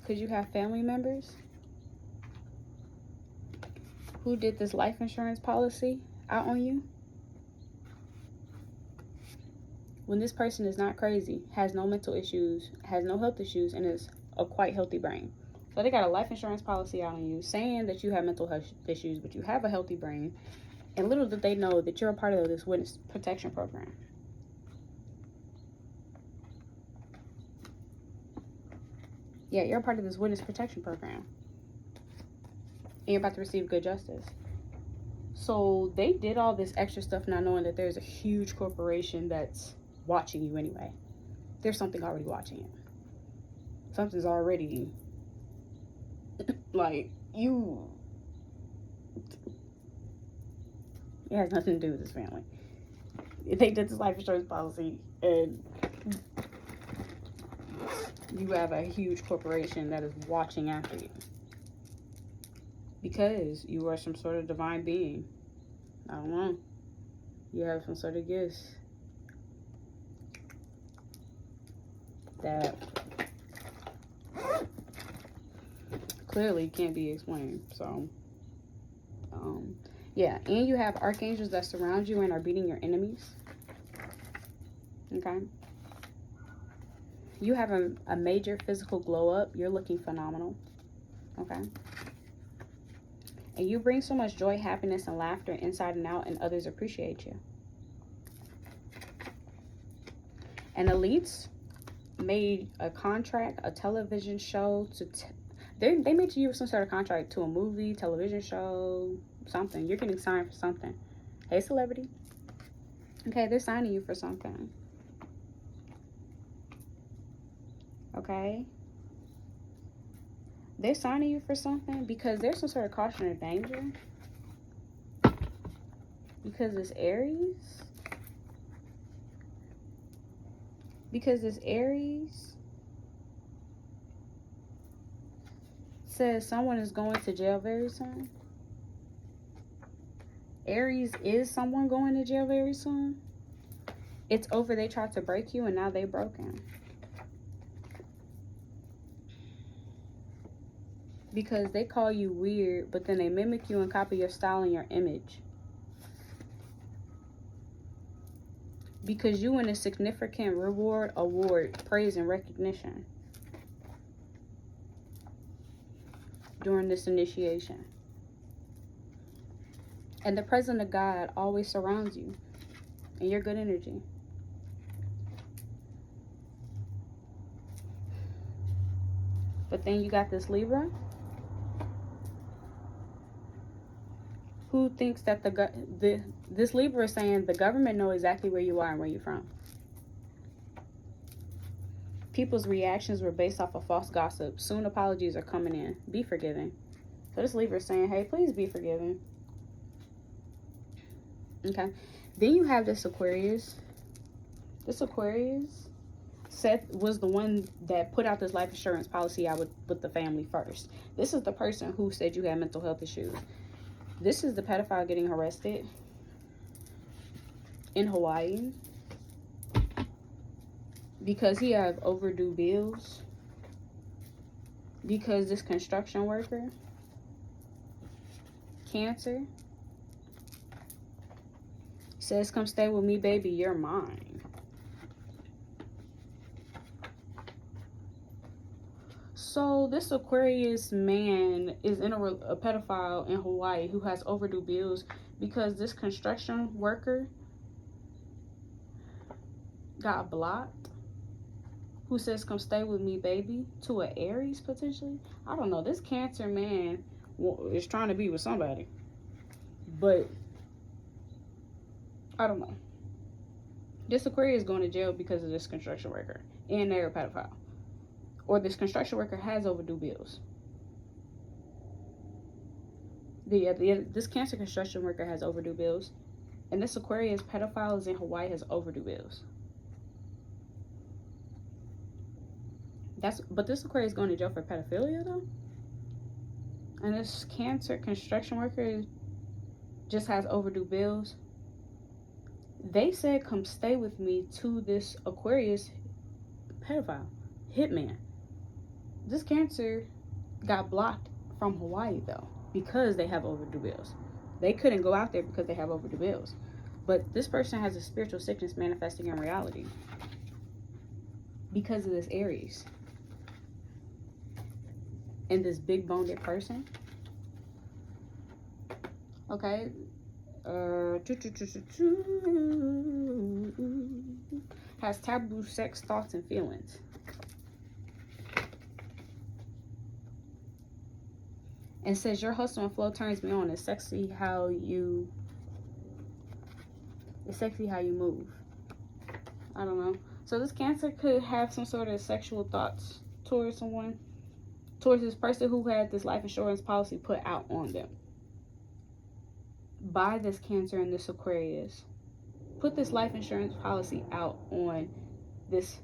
S1: Could you have family members who did this life insurance policy out on you? when this person is not crazy, has no mental issues, has no health issues, and is a quite healthy brain. So they got a life insurance policy out on you saying that you have mental health issues, but you have a healthy brain. And little did they know that you're a part of this witness protection program. Yeah, you're a part of this witness protection program. And you're about to receive good justice. So they did all this extra stuff not knowing that there's a huge corporation that's watching you anyway. There's something already watching it. Something's already like you. It has nothing to do with this family. They did this life insurance policy, and you have a huge corporation that is watching after you because you are some sort of divine being. I don't know. You have some sort of gifts that clearly can't be explained. So, yeah. And you have archangels that surround you and are beating your enemies. Okay. You have a major physical glow up. You're looking phenomenal. Okay. And you bring so much joy, happiness, and laughter inside and out, and others appreciate you. And elites made a contract, a television show to they made you some sort of contract to a movie, television show, something. You're getting signed for something. Hey, celebrity. Okay, they're signing you for something. Okay? They're signing you for something because there's some sort of caution or danger. Because it's Aries. Because this Aries says someone is going to jail very soon. Aries is someone going to jail very soon. It's over. They tried to break you and now they broken. Because they call you weird, but then they mimic you and copy your style and your image. Because you win a significant reward, award, praise, and recognition during this initiation. And the presence of God always surrounds you and your good energy. But then you got this Libra who thinks that this Libra is saying the government know exactly where you are and where you're from. People's reactions were based off of false gossip. Soon apologies are coming in. Be forgiving. So this Libra is saying, hey, please be forgiving. Okay. Then you have this Aquarius. This Aquarius was the one that put out this life insurance policy out with the family first. This is the person who said you had mental health issues. This is the pedophile getting arrested in Hawaii because he have overdue bills. Because this construction worker, Cancer, says, come stay with me, baby, you're mine. So this Aquarius man is in a pedophile in Hawaii who has overdue bills because this construction worker got blocked, who says, come stay with me, baby, to an Aries potentially. I don't know. This Cancer man is trying to be with somebody, but I don't know. This Aquarius is going to jail because of this construction worker and they're a pedophile. Or this construction worker has overdue bills. This Cancer construction worker has overdue bills. And this Aquarius pedophile is in Hawaii has overdue bills. But this Aquarius is going to jail for pedophilia though. And this Cancer construction worker just has overdue bills. They said, come stay with me to this Aquarius pedophile, hitman. This Cancer got blocked from Hawaii, though, because they have overdue bills. They couldn't go out there because they have overdue bills. But this person has a spiritual sickness manifesting in reality because of this Aries and this big boned person. Okay. Has taboo sex thoughts and feelings. And says your hustle and flow turns me on. It's sexy how you move. I don't know. So this Cancer could have some sort of sexual thoughts towards someone, towards this person who had this life insurance policy put out on them by this Cancer and this Aquarius. Put this life insurance policy out on this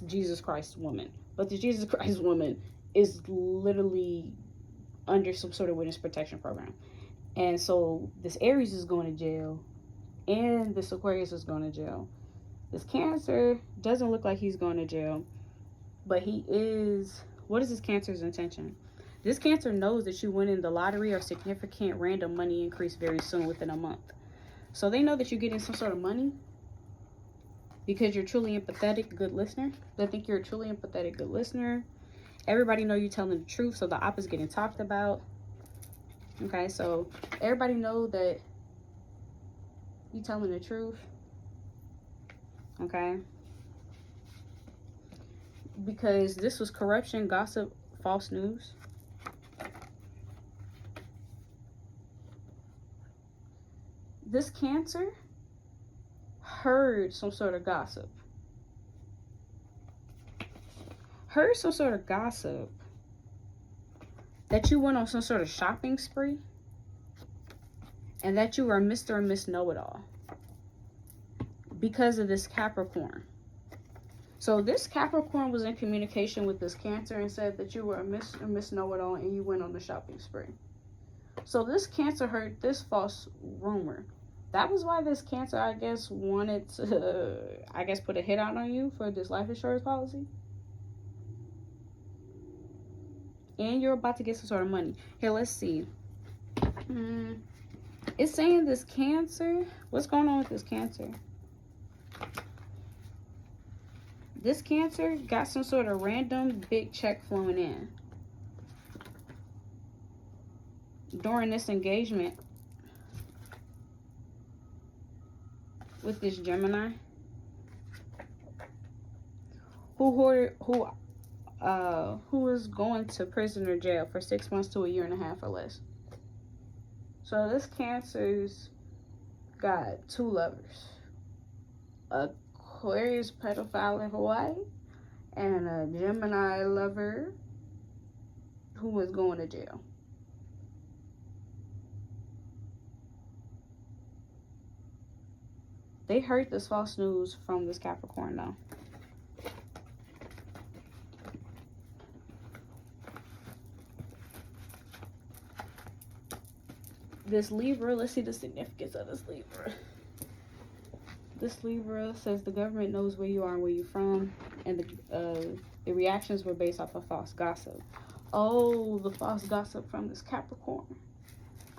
S1: Jesus Christ woman. But the Jesus Christ woman is literally under some sort of witness protection program. And so this Aries is going to jail and this Aquarius is going to jail. This Cancer doesn't look like he's going to jail, but he is. What is this Cancer's intention? This Cancer knows that you win in the lottery or significant random money increase very soon, within a month. So they know that you're getting some sort of money because you're truly empathetic, good listener. They think you're a truly empathetic, good listener. Everybody know you're telling the truth, so the opposite is getting talked about. Okay, so everybody know that you telling the truth. Okay, because this was corruption, gossip, false news. This Cancer heard some sort of gossip. Heard some sort of gossip that you went on some sort of shopping spree and that you were Mr. and Miss Know-It-All because of this Capricorn. So this Capricorn was in communication with this Cancer and said that you were a Mr. and Miss Know-It-All and you went on the shopping spree. So this Cancer heard this false rumor. That was why this Cancer, I guess, wanted to, put a hit out on you for this life insurance policy. And you're about to get some sort of money. Here, let's see. It's saying this Cancer. What's going on with this Cancer? This Cancer got some sort of random big check flowing in during this engagement with this Gemini who is going to prison or jail for 6 months to a year and a half or less. So this Cancer's got two lovers. Aquarius pedophile in Hawaii and a Gemini lover who is going to jail. They heard this false news from this Capricorn though. This Libra, let's see the significance of this Libra. This Libra says the government knows where you are and where you're from, and the reactions were based off of false gossip. Oh, the false gossip from this Capricorn.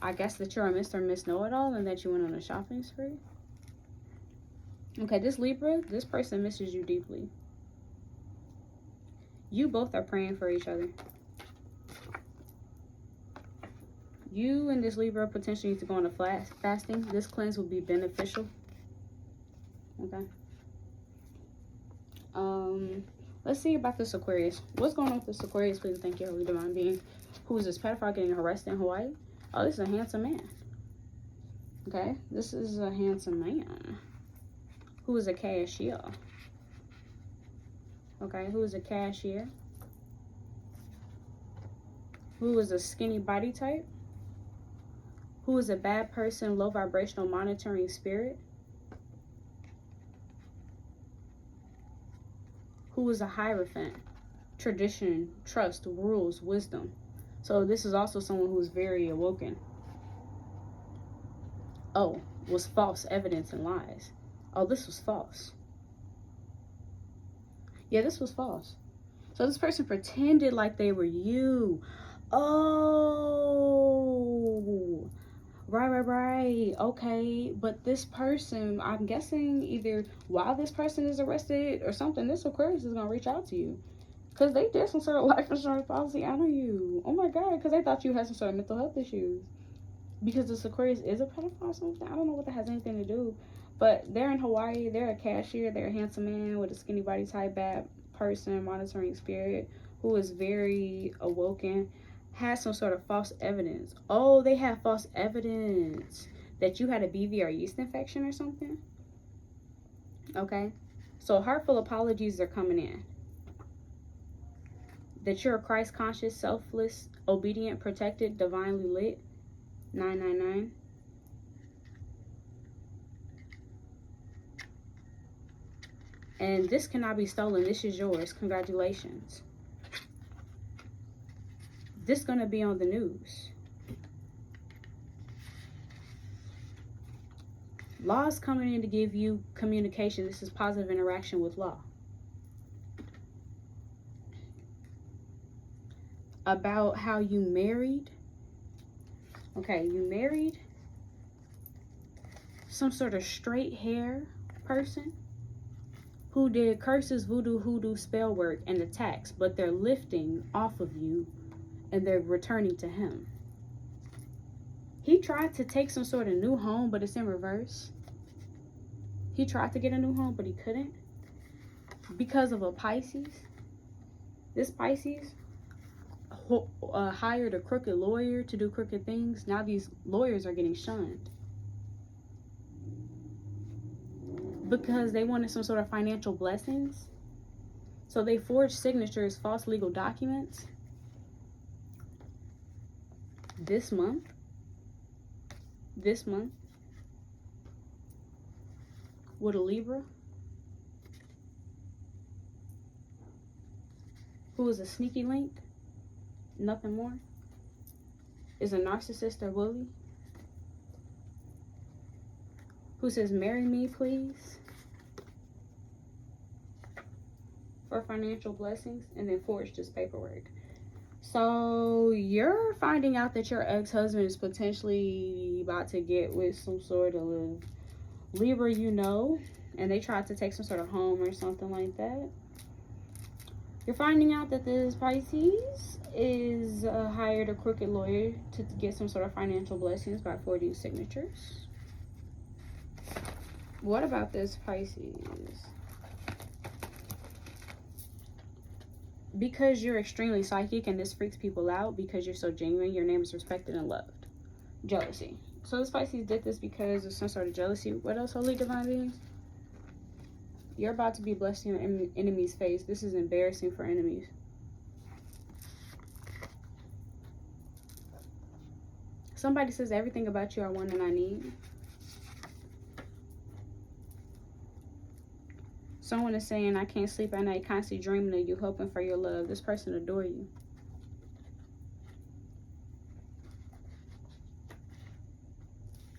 S1: I guess that you're a Mr. and Miss Know-It-All and that you went on a shopping spree. Okay, this Libra, this person misses you deeply. You both are praying for each other. You and this Libra potentially need to go on a fasting. This cleanse will be beneficial. Okay. Let's see about this Aquarius. What's going on with this Aquarius? Please thank you, Holy Divine Being. Who is this pedophile getting arrested in Hawaii? Oh, this is a handsome man. Okay, this is a handsome man. Who is a cashier? Okay, who is a cashier? Who is a skinny body type? Who is a bad person, low vibrational monitoring spirit? Who is a Hierophant? Tradition, trust, rules, wisdom. So this is also someone who's very awoken. Oh, was false evidence and lies. Oh, this was false. Yeah, this was false. So this person pretended like they were you. Oh, Right. Okay, but this person, I'm guessing either while this person is arrested or something, this Aquarius is gonna reach out to you because they did some sort of life insurance policy out on you. Oh my God, because they thought you had some sort of mental health issues. Because this Aquarius is a pedophile or something. I don't know what that has anything to do, but they're in Hawaii. They're a cashier. They're a handsome man with a skinny body type, bad person, monitoring spirit, who is very awoken, has some sort of false evidence. Oh, they have false evidence that you had a BV or yeast infection or something. Okay, so heartful apologies are coming in. That you're a Christ conscious, selfless, obedient, protected, divinely lit. 999. And this cannot be stolen. This is yours. Congratulations. This is going to be on the news. Law is coming in to give you communication. This is positive interaction with law. About how you married. Okay, you married some sort of straight hair person who did curses, voodoo, hoodoo, spell work, and attacks, but they're lifting off of you and they're returning to him. He tried to take some sort of new home, but it's in reverse. He tried to get a new home, but he couldn't because of a Pisces. This Pisces hired a crooked lawyer to do crooked things. Now these lawyers are getting shunned because they wanted some sort of financial blessings. So they forged signatures, false legal documents. This month, with a Libra, who is a sneaky link, nothing more, is a narcissist or bully, who says, marry me, please, for financial blessings, and then forged this paperwork. So you're finding out that your ex-husband is potentially about to get with some sort of Libra, and they tried to take some sort of home or something like that. You're finding out that this Pisces is hired a crooked lawyer to get some sort of financial blessings by forging signatures. What about this Pisces? Because you're extremely psychic and this freaks people out because you're so genuine, your name is respected and loved. Jealousy. So this Pisces did this because of some sort of jealousy. What else, holy divine beings? You're about to be blessed in your enemy's face. This is embarrassing for enemies. Somebody says everything about you I want and I need. Someone is saying, I can't sleep at night, constantly dreaming of you, hoping for your love. This person adore you.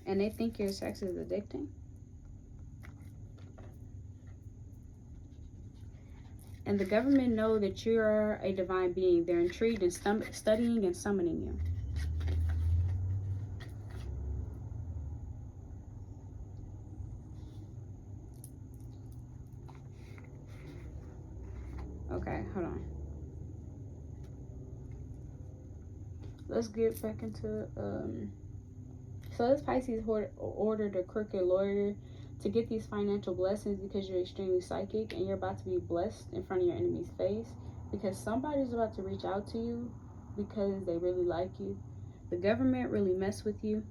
S1: And they think your sex is addicting. And the government know that you're a divine being. They're intrigued in studying and summoning you. Okay, hold on. Let's get back into so this Pisces ordered a crooked lawyer to get these financial blessings because you're extremely psychic and you're about to be blessed in front of your enemy's face because somebody's about to reach out to you because they really like you. The government really mess with you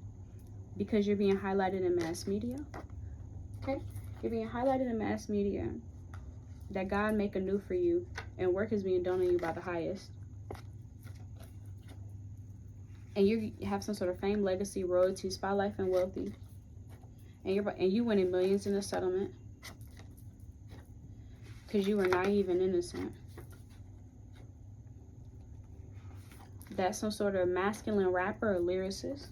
S1: because you're being highlighted in mass media. Okay? You're being highlighted in mass media. That God make anew for you and work is being done on you by the highest. And you have some sort of fame, legacy, royalty, spotlight, and wealthy. And you winning millions in a settlement. Because you were naive and innocent. That's some sort of masculine rapper or lyricist.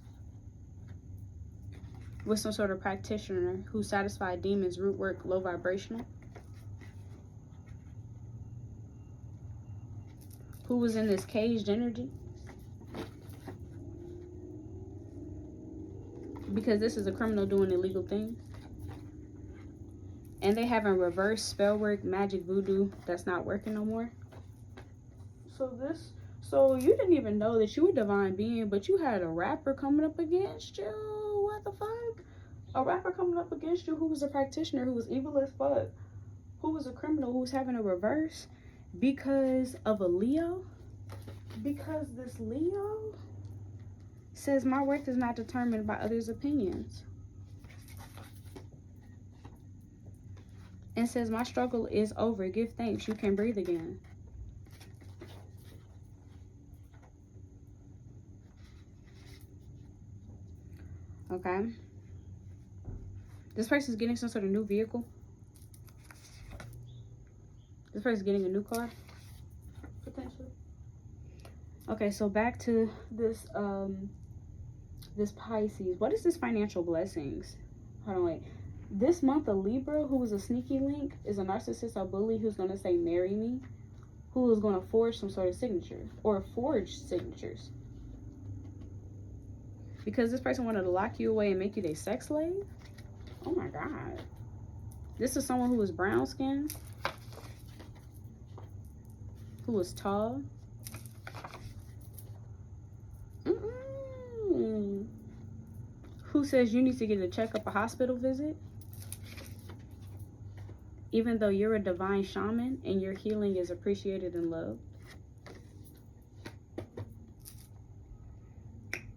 S1: With some sort of practitioner who satisfied demons, root work, low vibrational. Who was in this caged energy. because this is a criminal doing illegal things. And they having reverse spell work, magic, voodoo that's not working no more. So you didn't even know that you were a divine being, but you had a rapper coming up against you. What the fuck? A rapper coming up against you who was a practitioner, who was evil as fuck, who was a criminal, who was having a reverse because of a Leo. Because this Leo says my worth is not determined by others' opinions. And says my struggle is over. Give thanks. You can breathe again. Okay. This person's getting some sort of new vehicle. This person's getting a new car. Potentially. Okay, so back to this this Pisces. What is this financial blessings? Hold on, wait. This month, a Libra who is a sneaky link is a narcissist or bully who's going to say, marry me, who is going to forge some sort of signature or forge signatures. Because this person wanted to lock you away and make you their sex slave? Oh my God. This is someone who is brown skinned, who is tall. Who says you need to get a checkup, a hospital visit? Even though you're a divine shaman and your healing is appreciated and loved.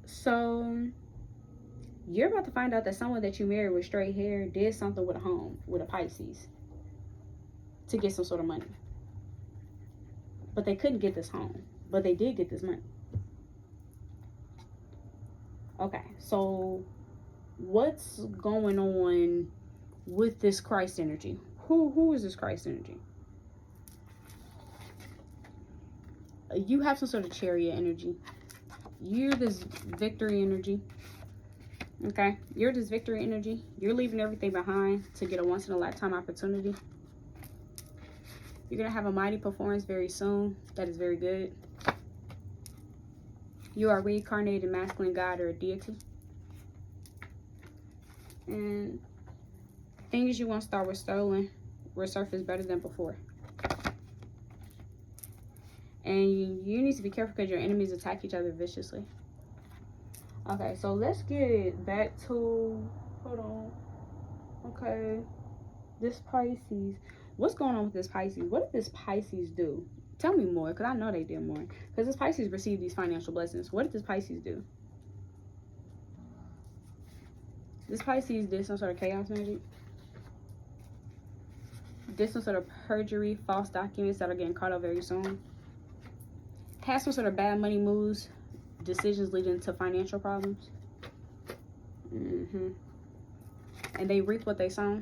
S1: So you're about to find out that someone that you married with straight hair did something with a home, with a Pisces, to get some sort of money. But they couldn't get this home, but they did get this money. Okay, so what's going on with this Christ energy? Who is this Christ energy? You have some sort of chariot energy. You're this victory energy. Okay, you're this victory energy. You're leaving everything behind to get a once-in-a-lifetime opportunity. You're going to have a mighty performance very soon. That is very good. You are a reincarnated masculine god or a deity. And things you once thought were stolen resurface better than before. And you need to be careful because your enemies attack each other viciously. Okay, so let's get back to, hold on. Okay, this Pisces. What's going on with this Pisces? What did this Pisces do? Tell me more, because I know they did more. Because this Pisces received these financial blessings. What did this Pisces do? This Pisces did some sort of chaos magic. Did some sort of perjury, false documents that are getting caught up very soon. Has some sort of bad money moves, decisions leading to financial problems. And they reap what they sow.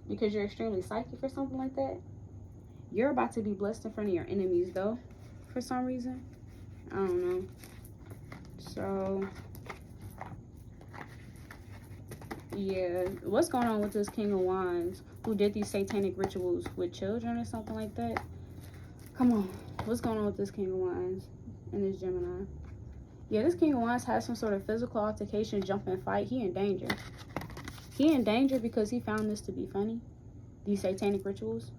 S1: Because you're extremely psychic or something like that. You're about to be blessed in front of your enemies, though, for some reason. I don't know. So, yeah. What's going on with this King of Wands who did these satanic rituals with children or something like that? Come on. What's going on with this King of Wands and this Gemini? Yeah, this King of Wands has some sort of physical altercation, jump and fight. He in danger. He in danger because he found this to be funny. These satanic rituals.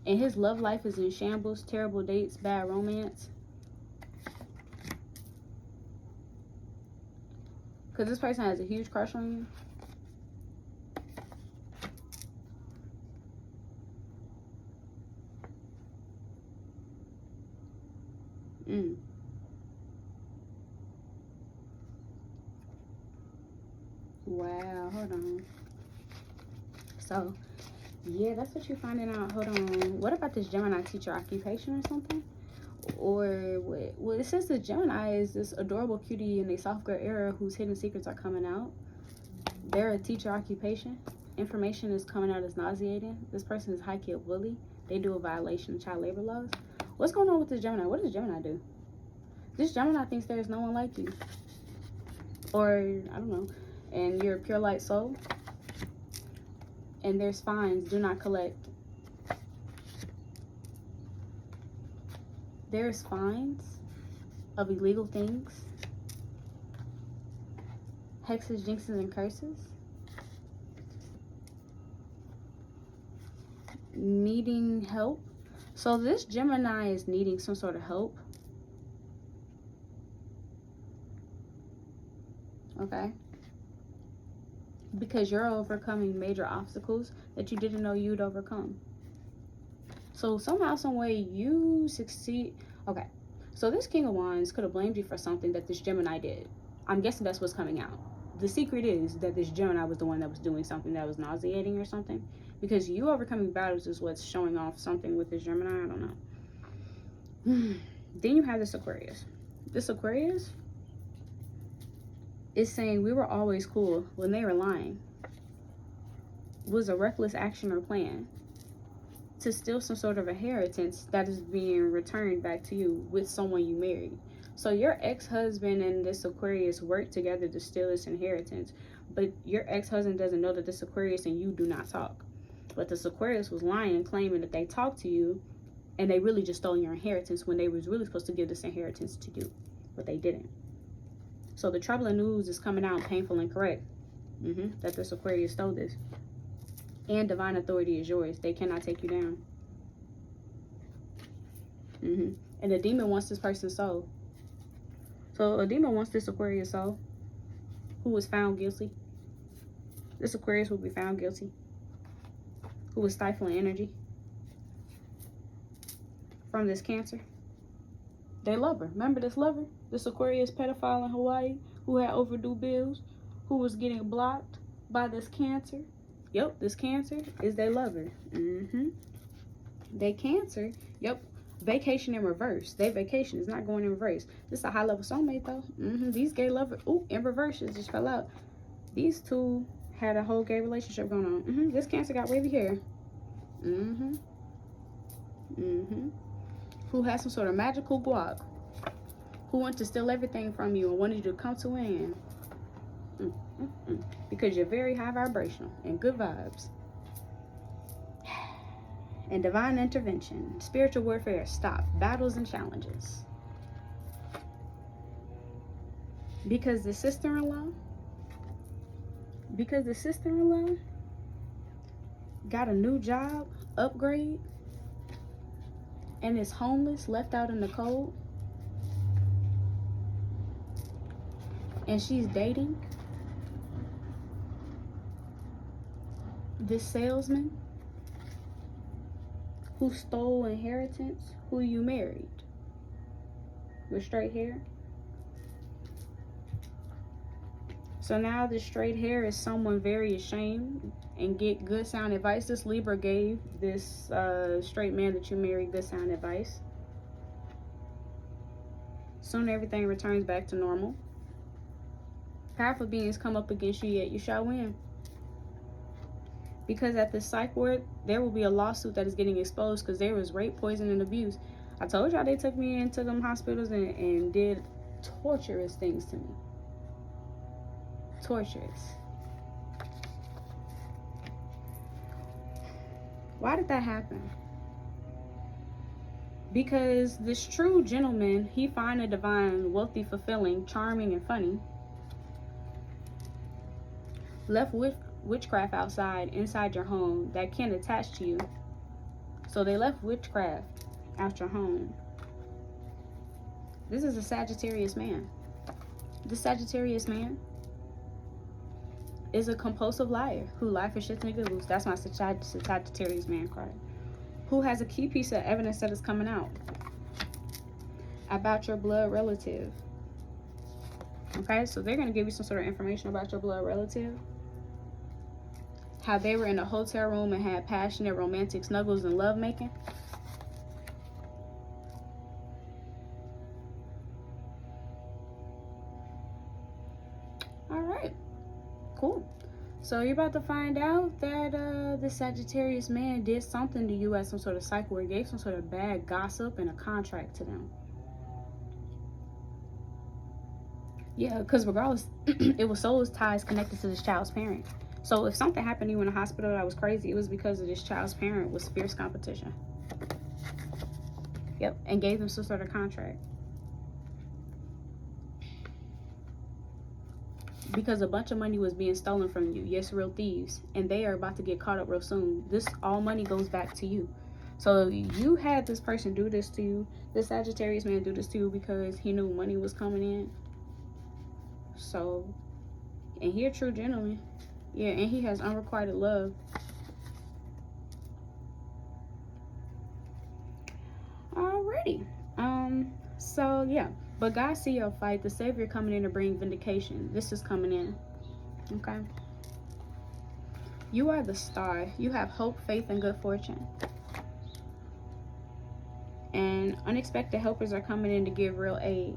S1: And his love life is in shambles, terrible dates, bad romance. Because this person has a huge crush on you. Wow, hold on. So, yeah, that's what you're finding out. Hold on. What about this Gemini teacher occupation or something? Or what? Well, it says the Gemini is this adorable cutie in a soft girl era whose hidden secrets are coming out. They're a teacher occupation. Information is coming out as nauseating. This person is high-key a bully. They do a violation of child labor laws. What's going on with this Gemini? What does Gemini do? This Gemini thinks there's no one like you. Or, I don't know. And you're a pure light soul. And there's fines. Do not collect. There's fines. of illegal things, hexes, jinxes, and curses, needing help. So this Gemini is needing some sort of help. Okay? Because you're overcoming major obstacles that you didn't know you'd overcome. So somehow, some way, you succeed. Okay, so this King of Wands could have blamed you for something that this Gemini did. I'm guessing that's what's coming out. The secret is that this Gemini was the one that was doing something that was nauseating or something. Because you overcoming battles is what's showing off something with this Gemini. I don't know. Then you have this Aquarius. This Aquarius is saying we were always cool when they were lying. It was a reckless action or plan to steal some sort of inheritance that is being returned back to you with someone you married. So your ex-husband and this Aquarius work together to steal this inheritance, but your ex-husband doesn't know that this Aquarius and you do not talk. But this Aquarius was lying, claiming that they talked to you, and they really just stole your inheritance when they was really supposed to give this inheritance to you, but they didn't. So the troubling news is coming out, painful and correct, that this Aquarius stole this. And divine authority is yours. They cannot take you down. And the demon wants this person's soul. So a demon wants this Aquarius soul who was found guilty. This Aquarius will be found guilty. Who was stifling energy from this Cancer. They love her. Remember this lover? This Aquarius pedophile in Hawaii who had overdue bills, who was getting blocked by this Cancer. Yep, this Cancer is their lover. They Cancer, yep, vacation in reverse. Their vacation is not going in reverse. This is a high-level soulmate, though. These gay lovers, in reverse, it just fell out. These two had a whole gay relationship going on. This Cancer got wavy hair. Who has some sort of magical guac. Who wanted to steal everything from you and wanted you to come to an end. Because you're very high vibrational and good vibes. And divine intervention. Spiritual warfare, stop. Battles and challenges. Because the sister-in-law got a new job, upgrade, and is homeless, left out in the cold. And she's dating this salesman who stole inheritance, who you married with straight hair. So now this straight hair is someone very ashamed and get good sound advice. This Libra gave this straight man that you married good sound advice. Soon everything returns back to normal. Powerful beings come up against you, yet you shall win. Because at this psych ward, there will be a lawsuit that is getting exposed because there was rape, poison, and abuse. I told y'all they took me into them hospitals and did torturous things to me. Torturous. Why did that happen? Because this true gentleman, he find a divine, wealthy, fulfilling, charming, and funny. Left with witchcraft inside your home that can attach to you. So they left witchcraft out your home. This is a Sagittarius man. This Sagittarius man is a compulsive liar who lies for shits and giggles. That's my Sagittarius man card. Who has a key piece of evidence that is coming out about your blood relative. Okay, so they're going to give you some sort of information about your blood relative. How they were in a hotel room and had passionate romantic snuggles and lovemaking. Alright, cool. So you're about to find out that the Sagittarius man did something to you at some sort of psych ward, gave some sort of bad gossip and a contract to them. Yeah, because regardless, it was soul ties connected to this child's parent. So if something happened to you in the hospital that was crazy, it was because of this child's parent was fierce competition. Yep, and gave them some sort of contract. because a bunch of money was being stolen from you. Yes, real thieves, and they are about to get caught up real soon. This all money goes back to you. So you had this person do this to you, this Sagittarius man do this to you because he knew money was coming in. So, and he a true gentleman. Yeah, and he has unrequited love. Alrighty. So yeah, but God see your fight. The Savior coming in to bring vindication. This is coming in. Okay. You are the star. You have hope, faith, and good fortune. And unexpected helpers are coming in to give real aid.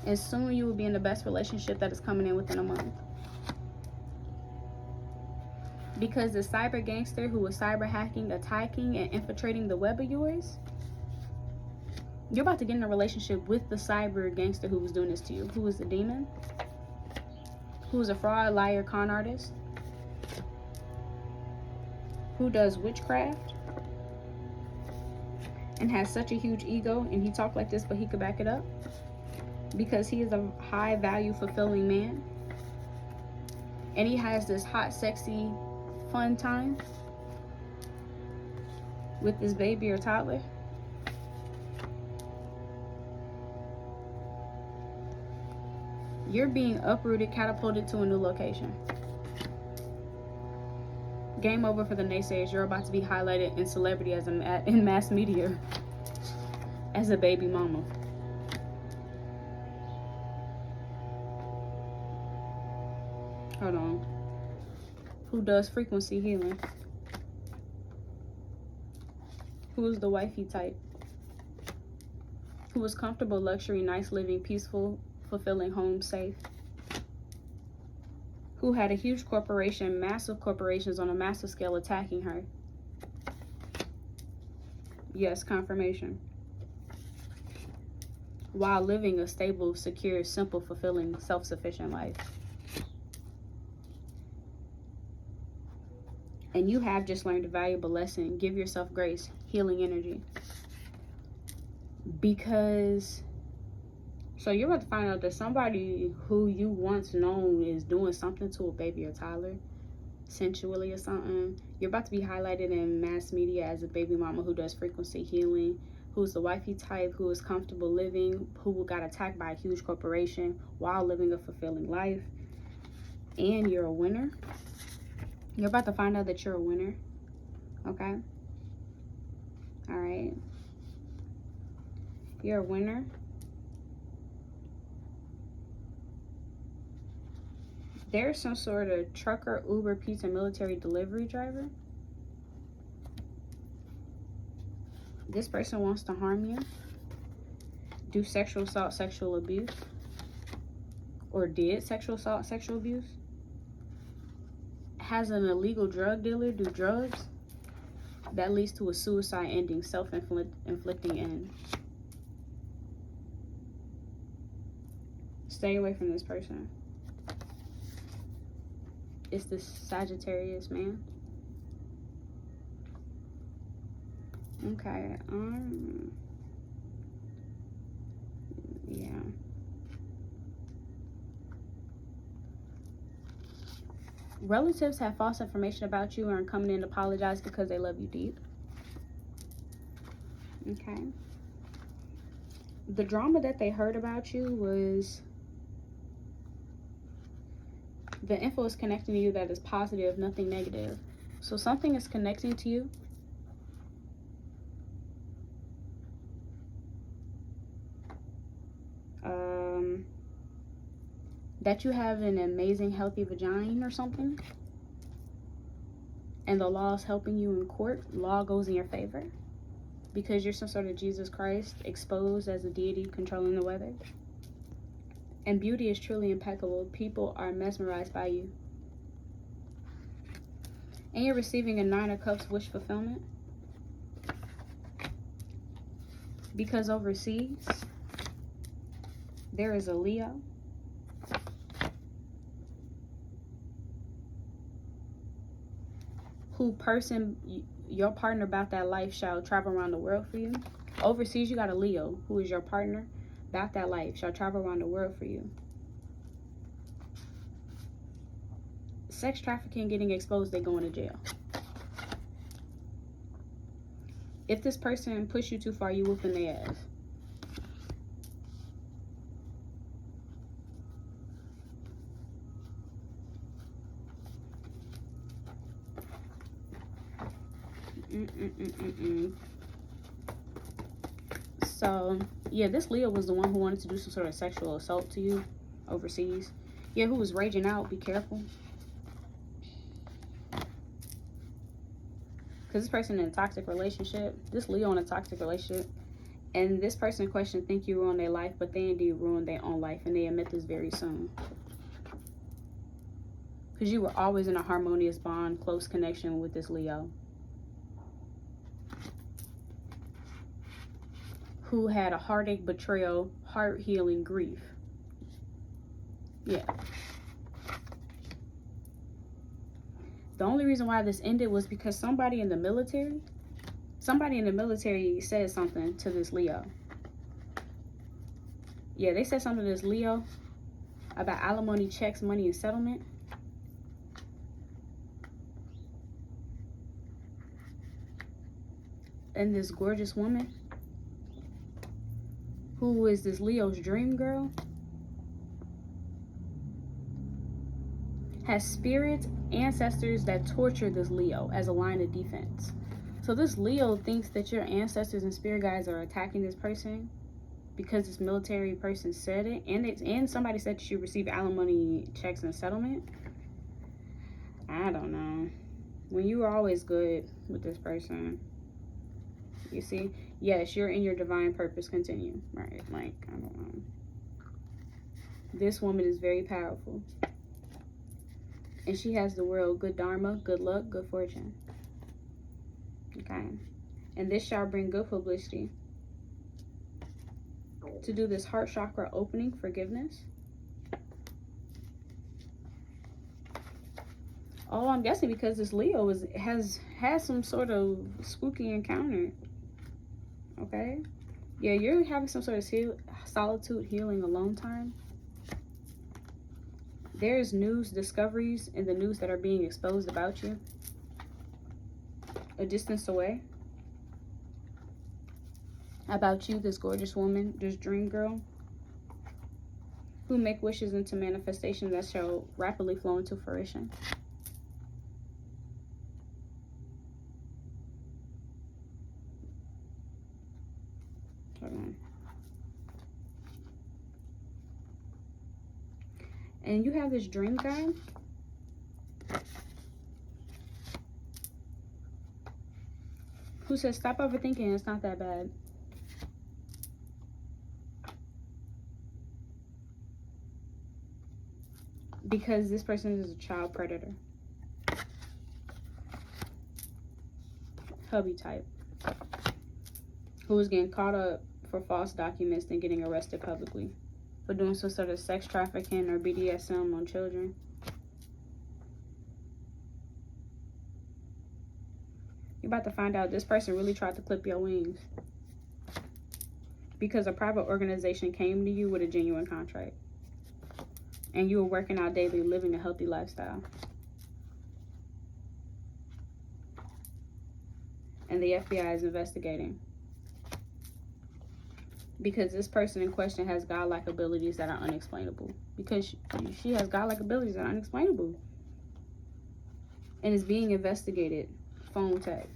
S1: And soon you will be in the best relationship that is coming in within a month. Because the cyber gangster who was cyber hacking, attacking, and infiltrating the web of yours, you're about to get in a relationship with the cyber gangster who was doing this to you. Who was the demon? Who is a fraud, liar, con artist? Who does witchcraft? And has such a huge ego, and he talked like this, but he could back it up. Because he is a high value, fulfilling man. And he has this hot, sexy, fun time with this baby or toddler. You're being uprooted, catapulted to a new location. Game over for the naysayers. You're about to be highlighted in celebrity as in mass media as a baby mama. Hold on. Who does frequency healing? Who is the wifey type? Who is comfortable, luxury, nice living, peaceful, fulfilling, home, safe? Who had a huge corporation, massive corporations on a massive scale attacking her? Yes, confirmation. While living a stable, secure, simple, fulfilling, self-sufficient life. And you have just learned a valuable lesson. Give yourself grace, healing energy. Because, so you're about to find out that somebody who you once known is doing something to a baby or toddler, sensually or something. You're about to be highlighted in mass media as a baby mama who does frequency healing, who's the wifey type, who is comfortable living, who got attacked by a huge corporation while living a fulfilling life. And you're a winner. You're about to find out that you're a winner. Okay? All right. You're a winner. There's some sort of trucker, Uber, pizza, military delivery driver. This person wants to harm you, do sexual assault, sexual abuse, or did sexual assault, sexual abuse. Has an illegal drug dealer do drugs. That leads to a suicide ending, self-inflicting end. Stay away from this person. It's this Sagittarius man. Okay, yeah. Relatives have false information about you and are coming in to apologize because they love you deep. Okay. The drama that they heard about you was, the info is connecting to you that is positive, nothing negative. So something is connecting to you. That you have an amazing, healthy vagina or something. And the law is helping you in court. Law goes in your favor. Because you're some sort of Jesus Christ exposed as a deity controlling the weather. And beauty is truly impeccable. People are mesmerized by you. And you're receiving a 9 of Cups wish fulfillment. Because overseas, there is a Leo. Your partner about that life shall travel around the world for you. Overseas, you got a Leo, who is your partner, about that life, shall travel around the world for you. Sex trafficking getting exposed, they going to jail. If this person push you too far, you whooping their ass. So, yeah, this Leo was the one who wanted to do some sort of sexual assault to you overseas. Yeah, who was raging out. Be careful. Because this person in a toxic relationship, this Leo in a toxic relationship, and this person in question think you ruined their life, but they indeed ruined their own life, and they admit this very soon. Because you were always in a harmonious bond, close connection with this Leo, who had a heartache, betrayal, heart healing, grief. Yeah. The only reason why this ended was because somebody in the military said something to this Leo. Yeah, they said something to this Leo about alimony checks, money, and settlement. And this gorgeous woman, who is this Leo's dream girl, has spirits, ancestors that torture this Leo as a line of defense. So this Leo thinks that your ancestors and spirit guides are attacking this person because this military person said it, and somebody said she received alimony checks and settlement. I don't know. When you were always good with this person, you see, yes, you're in your divine purpose. Continue, right? Like, I don't know. This woman is very powerful. And she has the world, good dharma, good luck, good fortune. Okay. And this shall bring good publicity. To do this heart chakra opening, forgiveness. Oh, I'm guessing because this Leo has some sort of spooky encounter. Okay. Yeah, you're having some sort of solitude, healing, alone time. There's news, discoveries in the news that are being exposed about you. A distance away. About you, this gorgeous woman, this dream girl, who make wishes into manifestation that shall rapidly flow into fruition. Hold on. And you have this dream guy who says, stop overthinking, it's not that bad. Because this person is a child predator. Hubby type. Who is getting caught up for false documents and getting arrested publicly for doing some sort of sex trafficking or BDSM on children. You're about to find out this person really tried to clip your wings. Because a private organization came to you with a genuine contract. And you were working out daily, living a healthy lifestyle. And the FBI is investigating. Because this person in question has godlike abilities that are unexplainable. Because she has godlike abilities that are unexplainable. And is being investigated. Phone tag.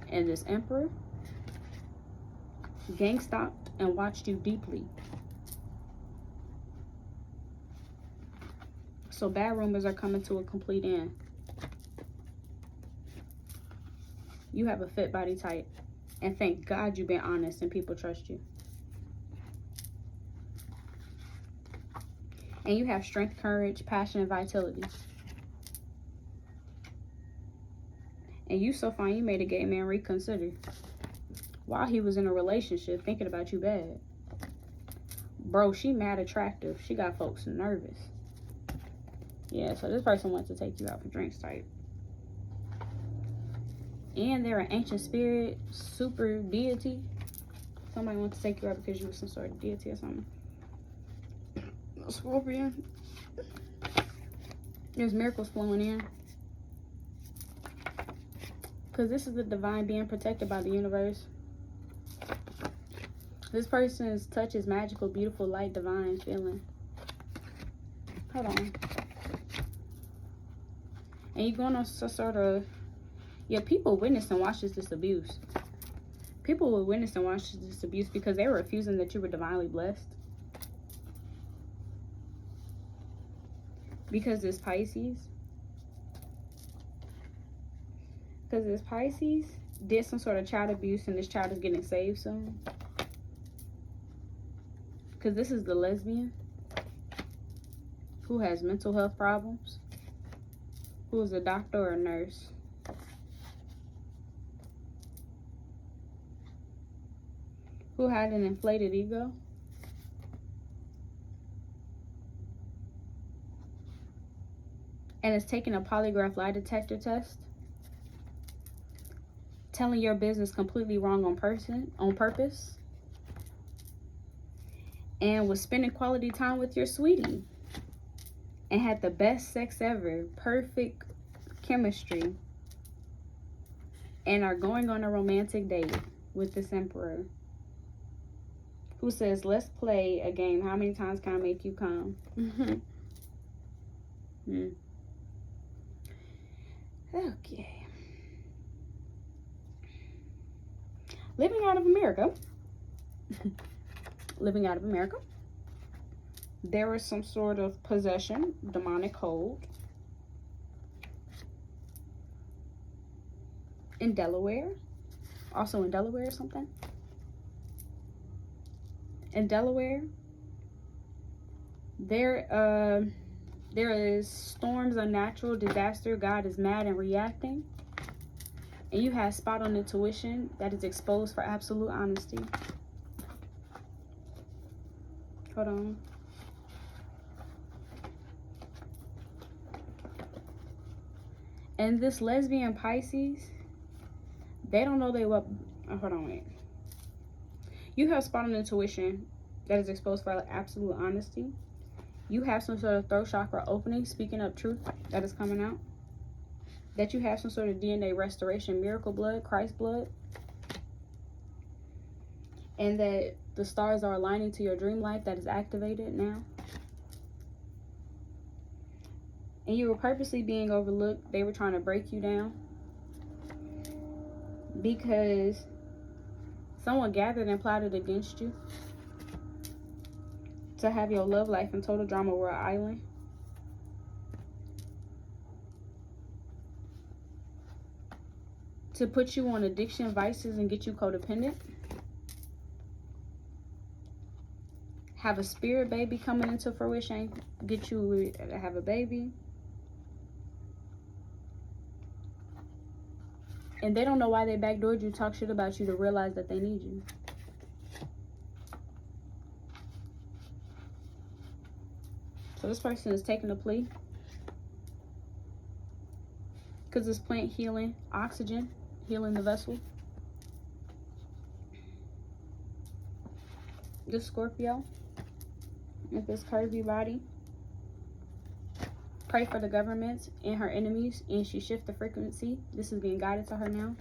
S1: And this emperor gang stalked and watched you deeply. So bad rumors are coming to a complete end. You have a fit body type. And thank God you've been honest and people trust you. And you have strength, courage, passion, and vitality. And you so fine, you made a gay man reconsider. While he was in a relationship, thinking about you bad. Bro, she mad attractive. She got folks nervous. Yeah, so this person wants to take you out for drinks type. And they're an ancient spirit, super deity. Somebody wants to take you out because you were some sort of deity or something. Scorpio. There's miracles flowing in. Because this is the divine being protected by the universe. This person's touch is magical, beautiful, light, divine feeling. Hold on. And you're going on some sort of... Yeah, people witness and watch this abuse. People will witness and watch this abuse because they were refusing that you were divinely blessed. Because it's Pisces. Because this Pisces did some sort of child abuse and this child is getting saved soon. Because this is the lesbian who has mental health problems, who is a doctor or a nurse. Who had an inflated ego. And is taking a polygraph lie detector test. Telling your business completely wrong on purpose. And was spending quality time with your sweetie. And had the best sex ever. Perfect chemistry. And are going on a romantic date with this emperor. Who says, let's play a game. How many times can I make you come? Okay. Living out of America. Living out of America. There was some sort of possession, demonic hold. In Delaware. Also in Delaware or something. In Delaware, there is storms, a natural disaster. God is mad and reacting. And you have spot on intuition that is exposed for absolute honesty. Hold on. And this lesbian Pisces, they don't know they what. Oh, hold on, wait. You have spot on intuition that is exposed for absolute honesty. You have some sort of throat chakra opening, speaking up truth that is coming out. That you have some sort of DNA restoration, miracle blood, Christ blood. And that the stars are aligning to your dream life that is activated now. And you were purposely being overlooked. They were trying to break you down. Because someone gathered and plotted against you to have your love life in total drama world island. To put you on addiction, vices, and get you codependent. Have a spirit baby coming into fruition. Get you to have a baby. And they don't know why they backdoored you, talk shit about you to realize that they need you. So this person is taking a plea. Because it's plant healing, oxygen, healing the vessel. This Scorpio with this curvy body. Pray for the government and her enemies, and she shift the frequency. This is being guided to her now.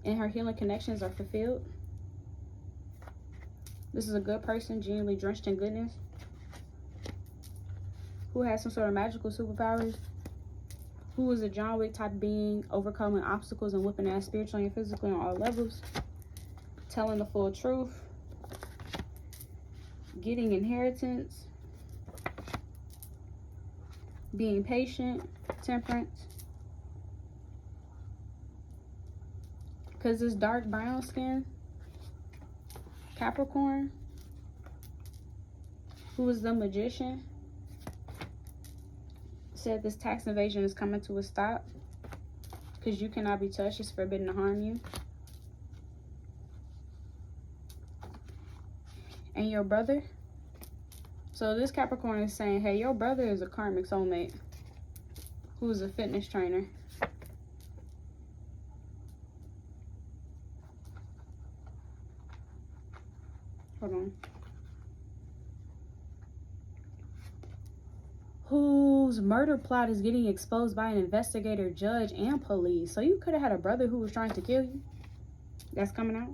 S1: And her healing connections are fulfilled. This is a good person, genuinely drenched in goodness. Who has some sort of magical superpowers. Who is a John Wick type being, overcoming obstacles and whipping ass spiritually and physically on all levels. Telling the full truth. Getting inheritance. Being patient, temperance. Because this dark brown skin, Capricorn, who is the magician, said this tax invasion is coming to a stop. Because you cannot be touched, it's forbidden to harm you. And your brother. So this Capricorn is saying, hey, your brother is a karmic soulmate who is a fitness trainer. Hold on. Whose murder plot is getting exposed by an investigator, judge, and police. So you could have had a brother who was trying to kill you. That's coming out.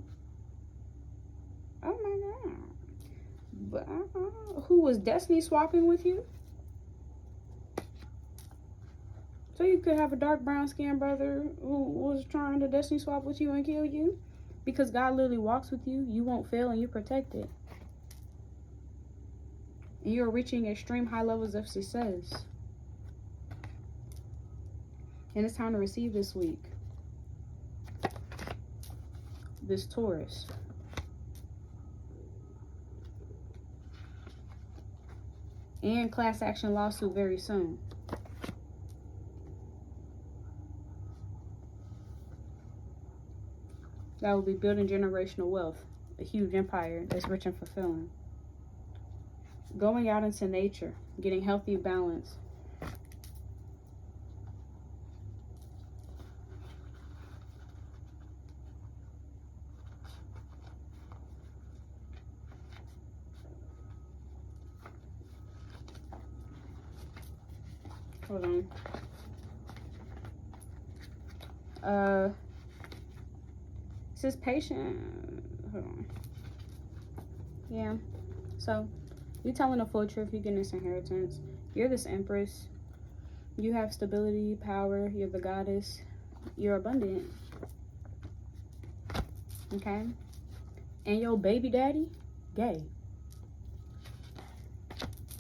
S1: Oh my God. But who was destiny swapping with you? So you could have a dark brown skinned brother who was trying to destiny swap with you and kill you. Because God literally walks with you. You won't fail and you're protected. And you're reaching extreme high levels of success. And it's time to receive this week. This Taurus. And class action lawsuit very soon. That will be building generational wealth. A huge empire that's rich and fulfilling. Going out into nature. Getting healthy balance. Hold on. It says patient. Hold on. Yeah. So, you're telling a full truth. You're getting this inheritance. You're this empress. You have stability, power. You're the goddess. You're abundant. Okay? And your baby daddy, gay.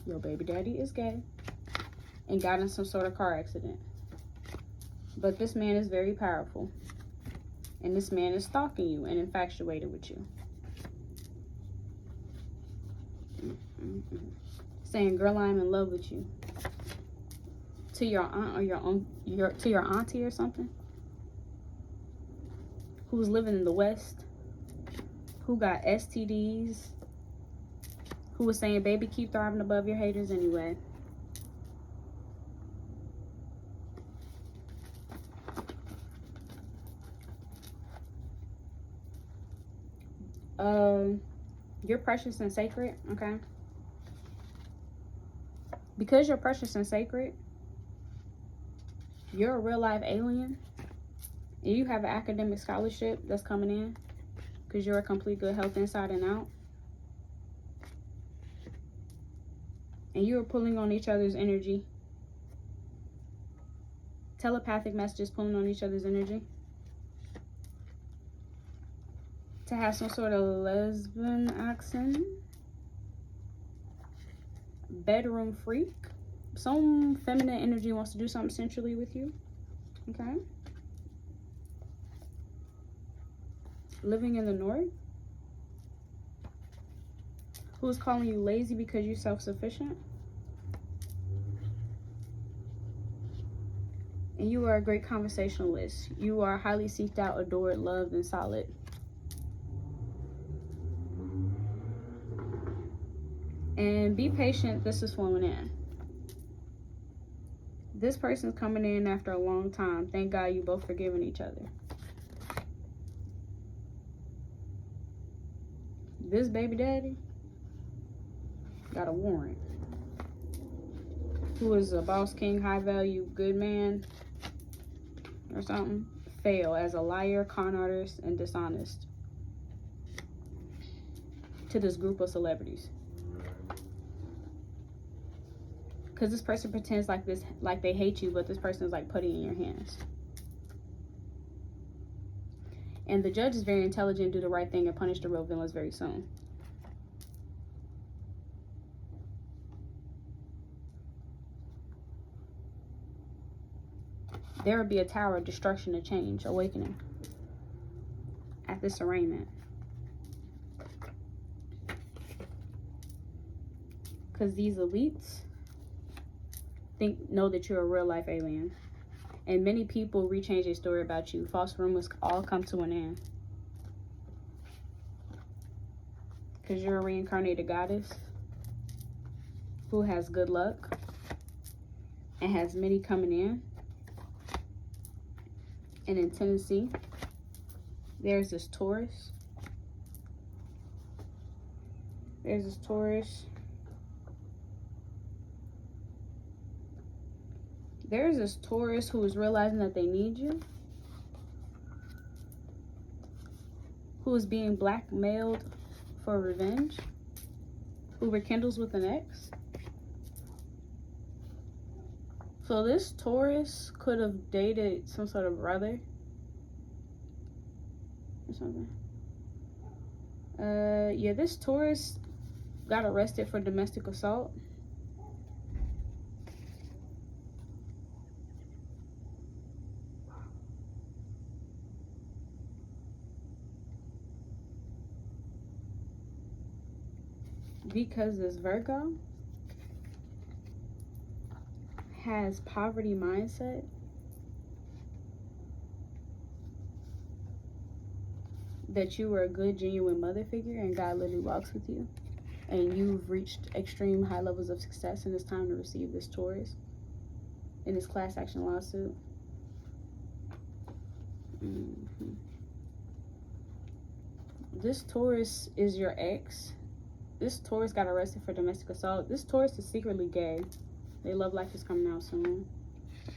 S1: Your baby daddy is gay. And got in some sort of car accident. But this man is very powerful. And this man is stalking you and infatuated with you. Saying, girl, I'm in love with you. To your aunt or to your auntie or something. Who's living in the West. Who got STDs. Who was saying, baby, keep thriving above your haters anyway. You're precious and sacred, okay? Because you're precious and sacred, you're a real life alien. And you have an academic scholarship that's coming in. Because you're a complete good health inside and out. And you're pulling on each other's energy. Telepathic messages pulling on each other's energy. To have some sort of lesbian accent. Bedroom freak. Some feminine energy wants to do something sensually with you. Okay. Living in the north. Who's calling you lazy because you're self-sufficient. And you are a great conversationalist. You are highly seeked out, adored, loved, and solid. And be patient. This is flowing in. This person's coming in after a long time. Thank God you both forgiven each other. This baby daddy got a warrant. Who is a boss king, high value, good man or something. Fail as a liar, con artist, and dishonest. To this group of celebrities. Because this person pretends like they hate you, but this person is like putty in your hands. And the judge is very intelligent, do the right thing, and punish the real villains very soon. There will be a tower of destruction and change, awakening. At this arraignment. Because these elites know that you're a real life alien. And many people rechange their story about you. False rumors all come to an end. Because you're a reincarnated goddess who has good luck and has many coming in. And in Tennessee, there's this Taurus There's this Taurus. There's this Taurus who is realizing that they need you, who is being blackmailed for revenge, who rekindles with an ex. So this Taurus could have dated some sort of brother or something. Yeah, this Taurus got arrested for domestic assault. Because this Virgo has poverty mindset, that you were a good, genuine mother figure and God literally walks with you, and you've reached extreme high levels of success, and it's time to receive this Taurus in this class action lawsuit. This Taurus is your ex. This Taurus got arrested for domestic assault. This Taurus is secretly gay. Their love life is coming out soon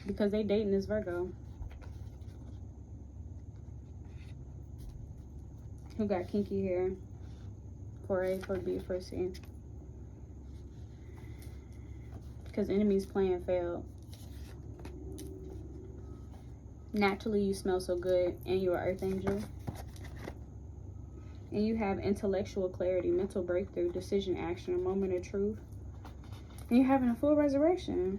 S1: because they dating this Virgo who got kinky hair for A, for B, for C. Because enemy's plan failed. Naturally, you smell so good, and you're an earth angel. And you have intellectual clarity, mental breakthrough, decision, action, a moment of truth. And you're having a full resurrection.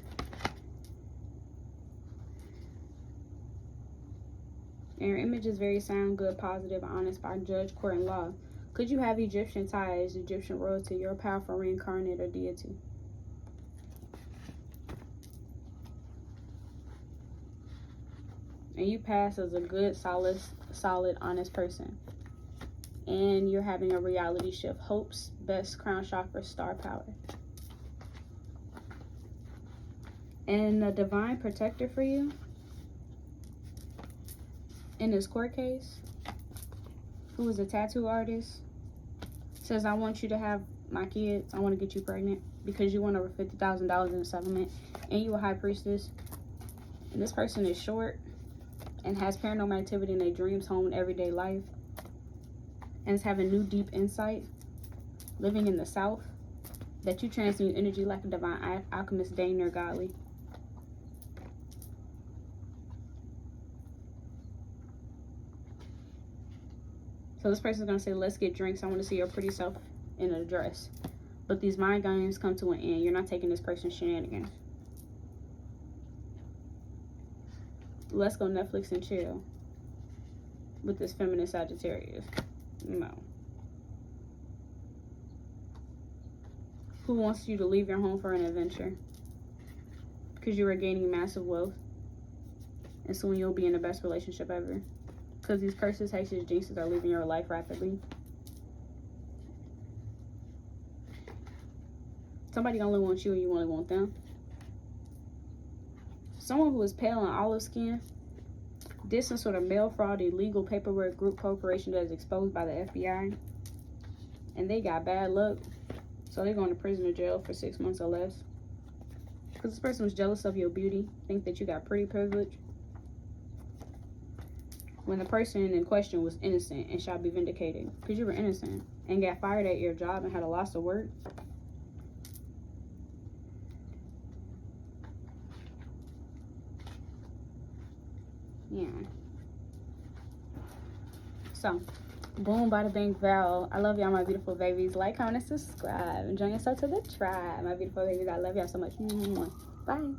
S1: And your image is very sound, good, positive, honest by judge, court, and law. Could you have Egyptian ties, Egyptian royalty, your powerful reincarnate or deity? And you pass as a good, solid, honest person. And you're having a reality shift. Hopes, best, crown chakra, star power. And a divine protector for you in this court case, who is a tattoo artist, says, I want you to have my kids. I want to get you pregnant because you want over $50,000 in a settlement, and you a high priestess. And this person is short and has paranormal activity in their dreams, home, and everyday life, and is having new deep insight, living in the South, that you transmute energy like a divine alchemist, Dane or godly. So this person's going to say, let's get drinks. I want to see your pretty self in a dress. But these mind games come to an end. You're not taking this person's shenanigans. Let's go Netflix and chill with this feminine Sagittarius. No. Who wants you to leave your home for an adventure? Because you are gaining massive wealth. And soon you'll be in the best relationship ever. Because these curses, hexes, jinxes are leaving your life rapidly. Somebody only wants you and you only want them. Someone who is pale and olive skin did some sort of mail fraud, illegal paperwork, group corporation that is exposed by the FBI. And they got bad luck. So they're going to prison or jail for 6 months or less. Because this person was jealous of your beauty. Think that you got pretty privilege. When the person in question was innocent and shall be vindicated. Because you were innocent and got fired at your job and had a loss of work. Yeah. So, boom, bada bang, Val. I love y'all, my beautiful babies. Like, comment, and subscribe. And join yourself to the tribe, my beautiful babies. I love y'all so much. Bye.